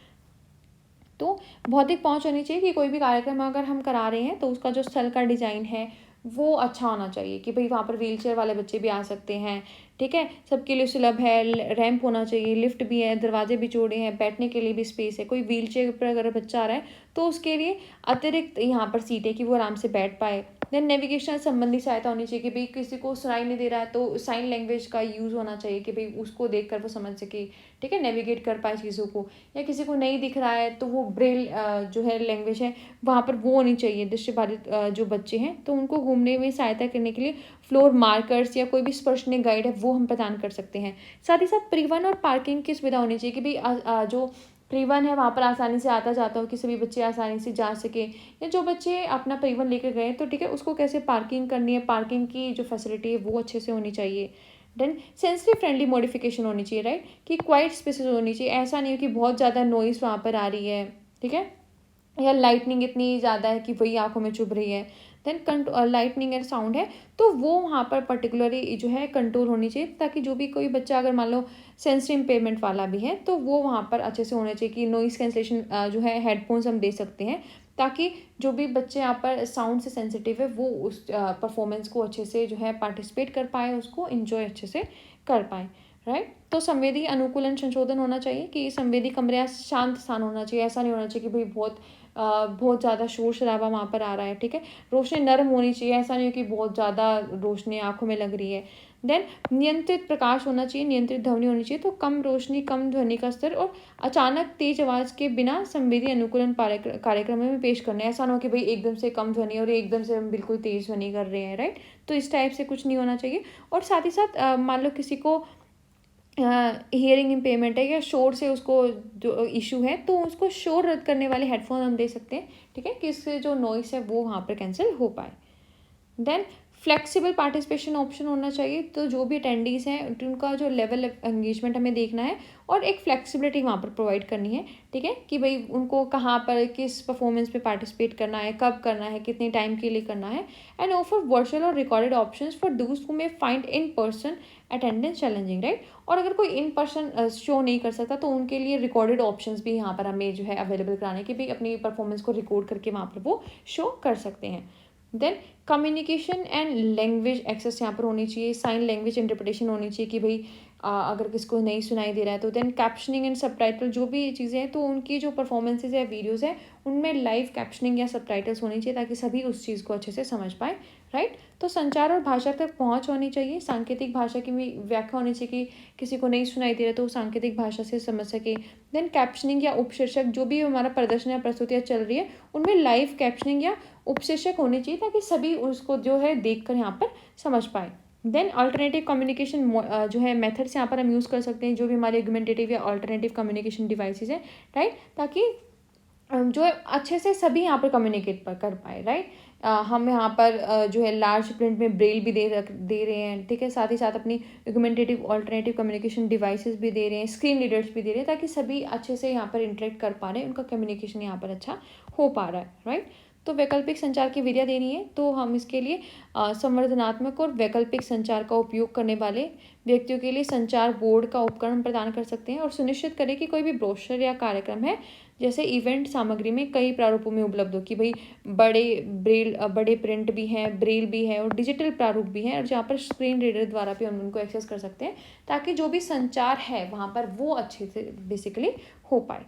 तो भौतिक पहुंच होनी चाहिए कि कोई भी कार्यक्रम अगर हम करा रहे हैं तो उसका जो स्थल का डिज़ाइन है वो अच्छा होना चाहिए कि भाई वहाँ पर व्हील चेयर वाले बच्चे भी आ सकते हैं, ठीक है, सबके लिए सुलभ है, रैंप होना चाहिए, लिफ्ट भी है, दरवाजे भी जोड़े हैं, बैठने के लिए भी स्पेस है। कोई व्हील चेयर पर अगर बच्चा आ रहा है तो उसके लिए अतिरिक्त यहाँ पर सीट है कि वो आराम से बैठ पाए। देन नेविगेशनल संबंधी सहायता होनी चाहिए कि भाई किसी को सुनाई नहीं दे रहा है तो साइन लैंग्वेज का यूज़ होना चाहिए कि भाई उसको देख कर वो समझ सके, ठीक है, नेविगेट कर पाए चीज़ों को। या किसी को नहीं दिख रहा है तो वो ब्रेल जो है लैंग्वेज है वहाँ पर वो होनी चाहिए। दृष्टिबाधित जो बच्चे हैं तो उनको घूमने में सहायता करने के लिए फ्लोर मार्कर्स या कोई भी स्पर्शनीय गाइड है वो हम प्रदान कर सकते हैं। साथ ही साथ परिवहन और पार्किंग की सुविधा होनी चाहिए कि भाई जो परिवहन है वहाँ पर आसानी से आता जाता हो कि सभी बच्चे आसानी से जा सके, या जो बच्चे अपना परिवहन लेकर गए तो ठीक है उसको कैसे पार्किंग करनी है, पार्किंग की जो फैसिलिटी है वो अच्छे से होनी चाहिए। देन सेंसरी फ्रेंडली मॉडिफिकेशन होनी चाहिए, राइट, कि क्वाइट स्पेसेस होनी चाहिए, ऐसा नहीं हो कि बहुत ज़्यादा नॉइज़ वहाँ पर आ रही है, ठीक है, या लाइटनिंग इतनी ज़्यादा है कि वही आंखों में चुभ रही है। देन लाइटनिंग एंड साउंड है तो वो वहाँ पर पर्टिकुलरली जो है कंट्रोल होनी चाहिए ताकि जो भी कोई बच्चा अगर मान लो सेंसरी इम्पेयरमेंट वाला भी है तो वो वहाँ पर अच्छे से होना चाहिए कि नॉइज़ कैंसलेशन जो है हेडफोन्स हम दे सकते हैं ताकि जो भी बच्चे यहाँ पर साउंड से सेंसिटिव है वो उस परफॉर्मेंस को अच्छे से जो है पार्टिसिपेट कर पाए, उसको इन्जॉय अच्छे से कर पाए, राइट। तो संवेदी अनुकूलन संशोधन होना चाहिए कि संवेदी कमरे या शांत स्थान होना चाहिए, ऐसा नहीं होना चाहिए कि भाई बहुत ज़्यादा शोर शराबा वहाँ पर आ रहा है, ठीक है। रोशनी नरम होनी चाहिए, ऐसा नहीं हो कि बहुत ज़्यादा रोशनी आंखों में लग रही है। देन नियंत्रित प्रकाश होना चाहिए, नियंत्रित ध्वनि होनी चाहिए, तो कम रोशनी, कम ध्वनि का स्तर और अचानक तेज आवाज़ के बिना संवेदी अनुकूलन कार्यक्रम में पेश करना है। ऐसा ना हो कि भाई एकदम से कम ध्वनि और एकदम से हम बिल्कुल तेज ध्वनि कर रहे हैं, राइट। तो इस टाइप से कुछ नहीं होना चाहिए। और साथ ही साथ मान लो किसी को हियरिंग इम्पेयरमेंट है या शोर से उसको जो इशू है तो उसको शोर रद्द करने वाले हेडफोन हम दे सकते हैं, ठीक है, कि इससे जो नॉइस है वो वहाँ पर कैंसिल हो पाए। देन फ्लेक्सिबल पार्टिसिपेशन ऑप्शन होना चाहिए, तो जो भी अटेंडीज़ हैं उनका जो लेवल एंगेजमेंट हमें देखना है और एक फ्लेक्सिबिलिटी वहाँ पर प्रोवाइड करनी है, ठीक है, कि भाई उनको कहाँ पर किस परफॉर्मेंस पे पार्टिसिपेट करना है, कब करना है, कितने टाइम के लिए करना है। एंड ऑफर वर्चुअल और रिकॉर्डेड ऑप्शंस फॉर दोस्त who may find in person attendance challenging, right. और अगर कोई इन पर्सन शो नहीं कर सकता तो उनके लिए रिकॉर्डेड ऑप्शंस भी यहाँ पर हमें जो है अवेलेबल कराने के, भी अपनी परफॉर्मेंस को रिकॉर्ड करके वहाँ पर वो शो कर सकते हैं। Then communication and language access यहाँ पर होनी चाहिए, साइन लैंग्वेज इंटरप्रिटेशन होनी चाहिए कि भाई अगर किसको नहीं सुनाई दे रहा है तो। देन कैप्शनिंग एंड सबटाइटल, जो भी चीज़ें हैं तो उनकी जो परफॉर्मेंसेज है वीडियोज़ है उनमें लाइव कैप्शनिंग या सबटाइटल्स होनी चाहिए ताकि सभी उस चीज़ को अच्छे से समझ पाए, राइट। तो संचार और भाषा तक पहुँच होनी चाहिए, सांकेतिक भाषा की भी व्याख्या होनी चाहिए कि किसी को नहीं सुनाई दे रहा तो सांकेतिक भाषा से समझ सके। देन कैप्शनिंग या उपशीर्षक, जो भी हमारा प्रदर्शन या प्रस्तुतियाँ चल रही है उनमें लाइव कैप्शनिंग या उपशीर्षक होने चाहिए ताकि सभी उसको जो है देखकर यहाँ पर समझ पाए। देन अल्टरनेटिव कम्युनिकेशन जो है मेथड्स यहाँ पर हम यूज़ कर सकते हैं, जो भी हमारे आर्गुमेंटेटिव या अल्टरनेटिव कम्युनिकेशन डिवाइसेस हैं, राइट, ताकि जो है अच्छे से सभी यहाँ पर कम्युनिकेट कर पाए, राइट। हम यहाँ पर जो है लार्ज प्रिंट में ब्रेल भी दे रहे हैं, ठीक है, साथ ही साथ अपनी आर्गुमेंटेटिव अल्टरनेटिव कम्युनिकेशन डिवाइसेस भी दे रहे हैं, स्क्रीन रीडर्स भी दे रहे हैं ताकि सभी अच्छे से यहाँ पर इंटरेक्ट कर पा रहे हैं, उनका कम्युनिकेशन यहाँ पर अच्छा हो पा रहा है, राइट। तो वैकल्पिक संचार की विधियाँ देनी है, तो हम इसके लिए संवर्धनात्मक और वैकल्पिक संचार का उपयोग करने वाले व्यक्तियों के लिए संचार बोर्ड का उपकरण प्रदान कर सकते हैं और सुनिश्चित करें कि कोई भी ब्रोशर या कार्यक्रम है जैसे इवेंट सामग्री में कई प्रारूपों में उपलब्ध हो, कि भाई बड़े प्रिंट भी हैं, ब्रेल भी है और डिजिटल प्रारूप भी हैं, और जहाँ पर स्क्रीन रीडर द्वारा भी हम उनको एक्सेस कर सकते हैं ताकि जो भी संचार है वहाँ पर वो अच्छे से बेसिकली हो पाए।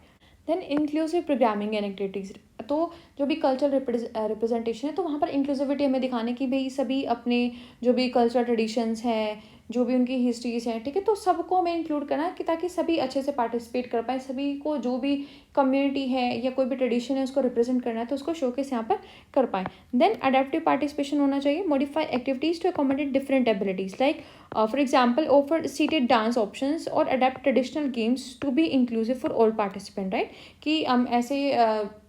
Then inclusive programming and activities, तो जो भी कल्चरल रिप्रेजेंटेशन है तो वहाँ पर इंक्लूसिविटी हमें दिखाने की भाई सभी अपने जो भी कल्चरल ट्रेडिशंस हैं, जो भी उनकी हिस्ट्रीज हैं, ठीक है, तो सबको हमें इंक्लूड करना है कि ताकि सभी अच्छे से पार्टिसिपेट कर पाए, सभी को जो भी कम्युनिटी है या कोई भी ट्रेडिशन है उसको रिप्रेजेंट करना है तो उसको शोकेस यहाँ पर कर पाए। देन अडेप्टिव पार्टिसिपेशन होना चाहिए, modify activities to accommodate different abilities like for example offer seated dance options और adapt traditional games to be inclusive for all participant, right, कि हम ऐसे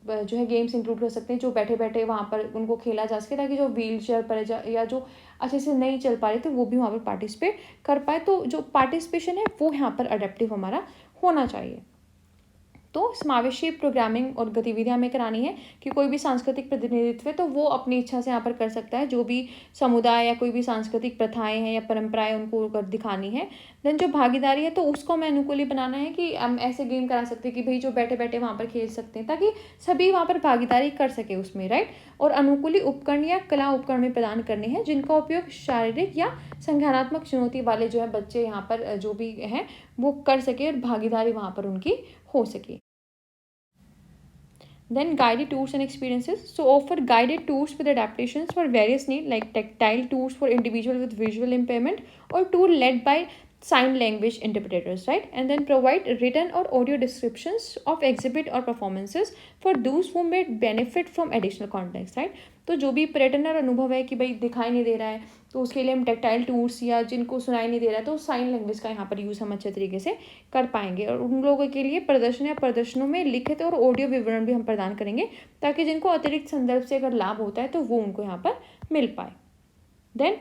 जो है गेम्स इंक्लूड कर सकते हैं जो बैठे बैठे वहाँ पर उनको खेला जा सके ताकि जो व्हील चेयर पर या जो अच्छे से नहीं चल पा रहे थे वो भी वहाँ पर पार्टिसिपेट कर पाए। तो जो पार्टिसिपेशन है वो यहाँ पर अडेप्टिव हमारा होना चाहिए। तो समावेशी प्रोग्रामिंग और गतिविधियां हमें करानी है कि कोई भी सांस्कृतिक प्रतिनिधित्व है तो वो अपनी इच्छा से यहाँ पर कर सकता है, जो भी समुदाय या कोई भी सांस्कृतिक प्रथाएं हैं या परंपराएं उनको दिखानी है। देन जो भागीदारी है तो उसको हमें अनुकूली बनाना है कि हम ऐसे गेम करा सकते हैं कि भाई जो बैठे बैठे वहाँ पर खेल सकते हैं ताकि सभी वहाँ पर भागीदारी कर सके उसमें, राइट। और अनुकूली उपकरण या कला उपकरण में प्रदान करने हैं जिनका उपयोग शारीरिक या संज्ञानात्मक चुनौती वाले जो है बच्चे यहाँ पर जो भी हैं वो कर सके और भागीदारी वहाँ पर उनकी हो सके। Then guided tours and experiences. So offer guided tours with adaptations for various needs like tactile tours for individuals with visual impairment or tour led by sign language interpreters, right? And then provide written or audio descriptions of exhibit or performances for those who may benefit from additional context, right? तो जो भी पर्यटन और अनुभव है कि भाई दिखाई नहीं दे रहा है तो उसके लिए हम टेक्टाइल टूर्स या जिनको सुनाई नहीं दे रहा है तो साइन लैंग्वेज का यहाँ पर यूज़ हम अच्छे तरीके से कर पाएंगे। और उन लोगों के लिए प्रदर्शन या प्रदर्शनों में लिखित और ऑडियो विवरण भी हम प्रदान करेंगे ताकि जिनको अतिरिक्त संदर्भ से अगर लाभ होता है तो वो उनको यहाँ पर मिल पाए। Then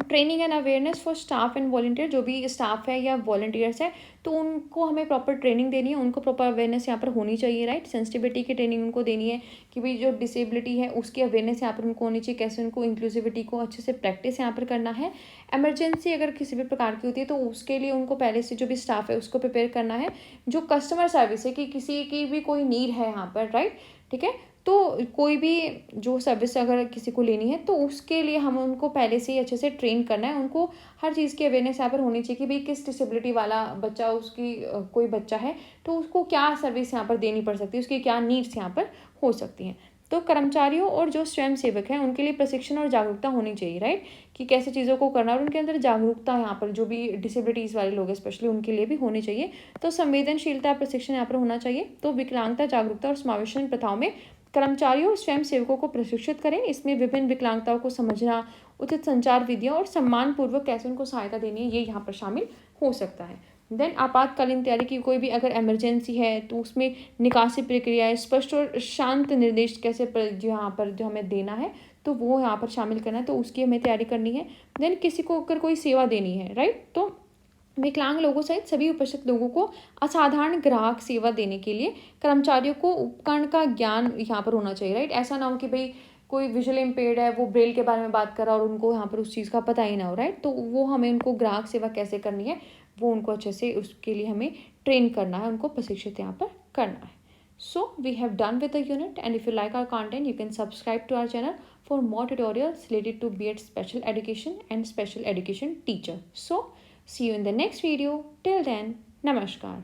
training and awareness for staff and volunteer, जो भी स्टाफ है या वॉलंटियर्स है तो उनको हमें प्रॉपर ट्रेनिंग देनी है, उनको प्रॉपर अवेयरनेस यहाँ पर होनी चाहिए, राइट। सेंसिटिविटी की ट्रेनिंग उनको देनी है कि भाई जो डिसेबिलिटी है उसकी अवेयरनेस यहाँ पर उनको होनी चाहिए, कैसे उनको इंक्लूसिविटी को अच्छे से प्रैक्टिस यहाँ पर करना है। एमरजेंसी अगर किसी भी प्रकार की होती है तो उसके लिए उनको पहले से जो भी स्टाफ है उसको प्रिपेयर करना है। जो कस्टमर सर्विस है कि किसी की भी कोई नीड है यहाँ पर, राइट, ठीक है, तो कोई भी जो सर्विस अगर किसी को लेनी है तो उसके लिए हम उनको पहले से ही अच्छे से ट्रेन करना है। उनको हर चीज़ की अवेयरनेस यहाँ पर होनी चाहिए कि भाई किस डिसेबिलिटी वाला बच्चा उसकी कोई बच्चा है तो उसको क्या सर्विस यहाँ पर देनी पड़ सकती है, उसकी क्या नीड्स यहाँ पर हो सकती हैं। तो कर्मचारियों और जो स्वयं सेवक हैं उनके लिए प्रशिक्षण और जागरूकता होनी चाहिए, राइट, कि कैसे चीज़ों को करना और उनके अंदर जागरूकता यहाँ पर जो भी डिसेबिलिटीज़ वाले लोग हैं स्पेशली उनके लिए भी होनी चाहिए। तो संवेदनशीलता प्रशिक्षण यहाँ पर होना चाहिए। तो विकलांगता जागरूकता और समावेशन प्रथाओं में कर्मचारियों और स्वयं सेवकों को प्रशिक्षित करें। इसमें विभिन्न विकलांगताओं को समझना, उचित संचार विधियाँ और सम्मानपूर्वक कैसे उनको सहायता देनी है ये यहाँ पर शामिल हो सकता है। देन आपातकालीन तैयारी की कोई भी अगर इमरजेंसी है तो उसमें निकासी प्रक्रियाएं स्पष्ट और शांत निर्देश कैसे जो यहाँ पर जो हमें देना है तो वो यहाँ पर शामिल करना है, तो उसकी हमें तैयारी करनी है। देन किसी को अगर कोई सेवा देनी है, राइट, तो विकलांग लोगों सहित सभी उपस्थित लोगों को असाधारण ग्राहक सेवा देने के लिए कर्मचारियों को उपकरण का ज्ञान यहाँ पर होना चाहिए, राइट। ऐसा ना हो कि भाई कोई विजुअल इम्पेयर्ड है, वो ब्रेल के बारे में बात कर रहा है और उनको यहाँ पर उस चीज़ का पता ही ना हो, राइट। तो वो हमें उनको ग्राहक सेवा कैसे करनी है वो उनको अच्छे से उसके लिए हमें ट्रेन करना है, उनको प्रशिक्षित यहाँ पर करना है। So we have done with the unit, and if you like our content, you can subscribe to our channel for more tutorials related to B.Ed Special Education and Special Education Teacher. So see you in the next video. Till then, Namaskar.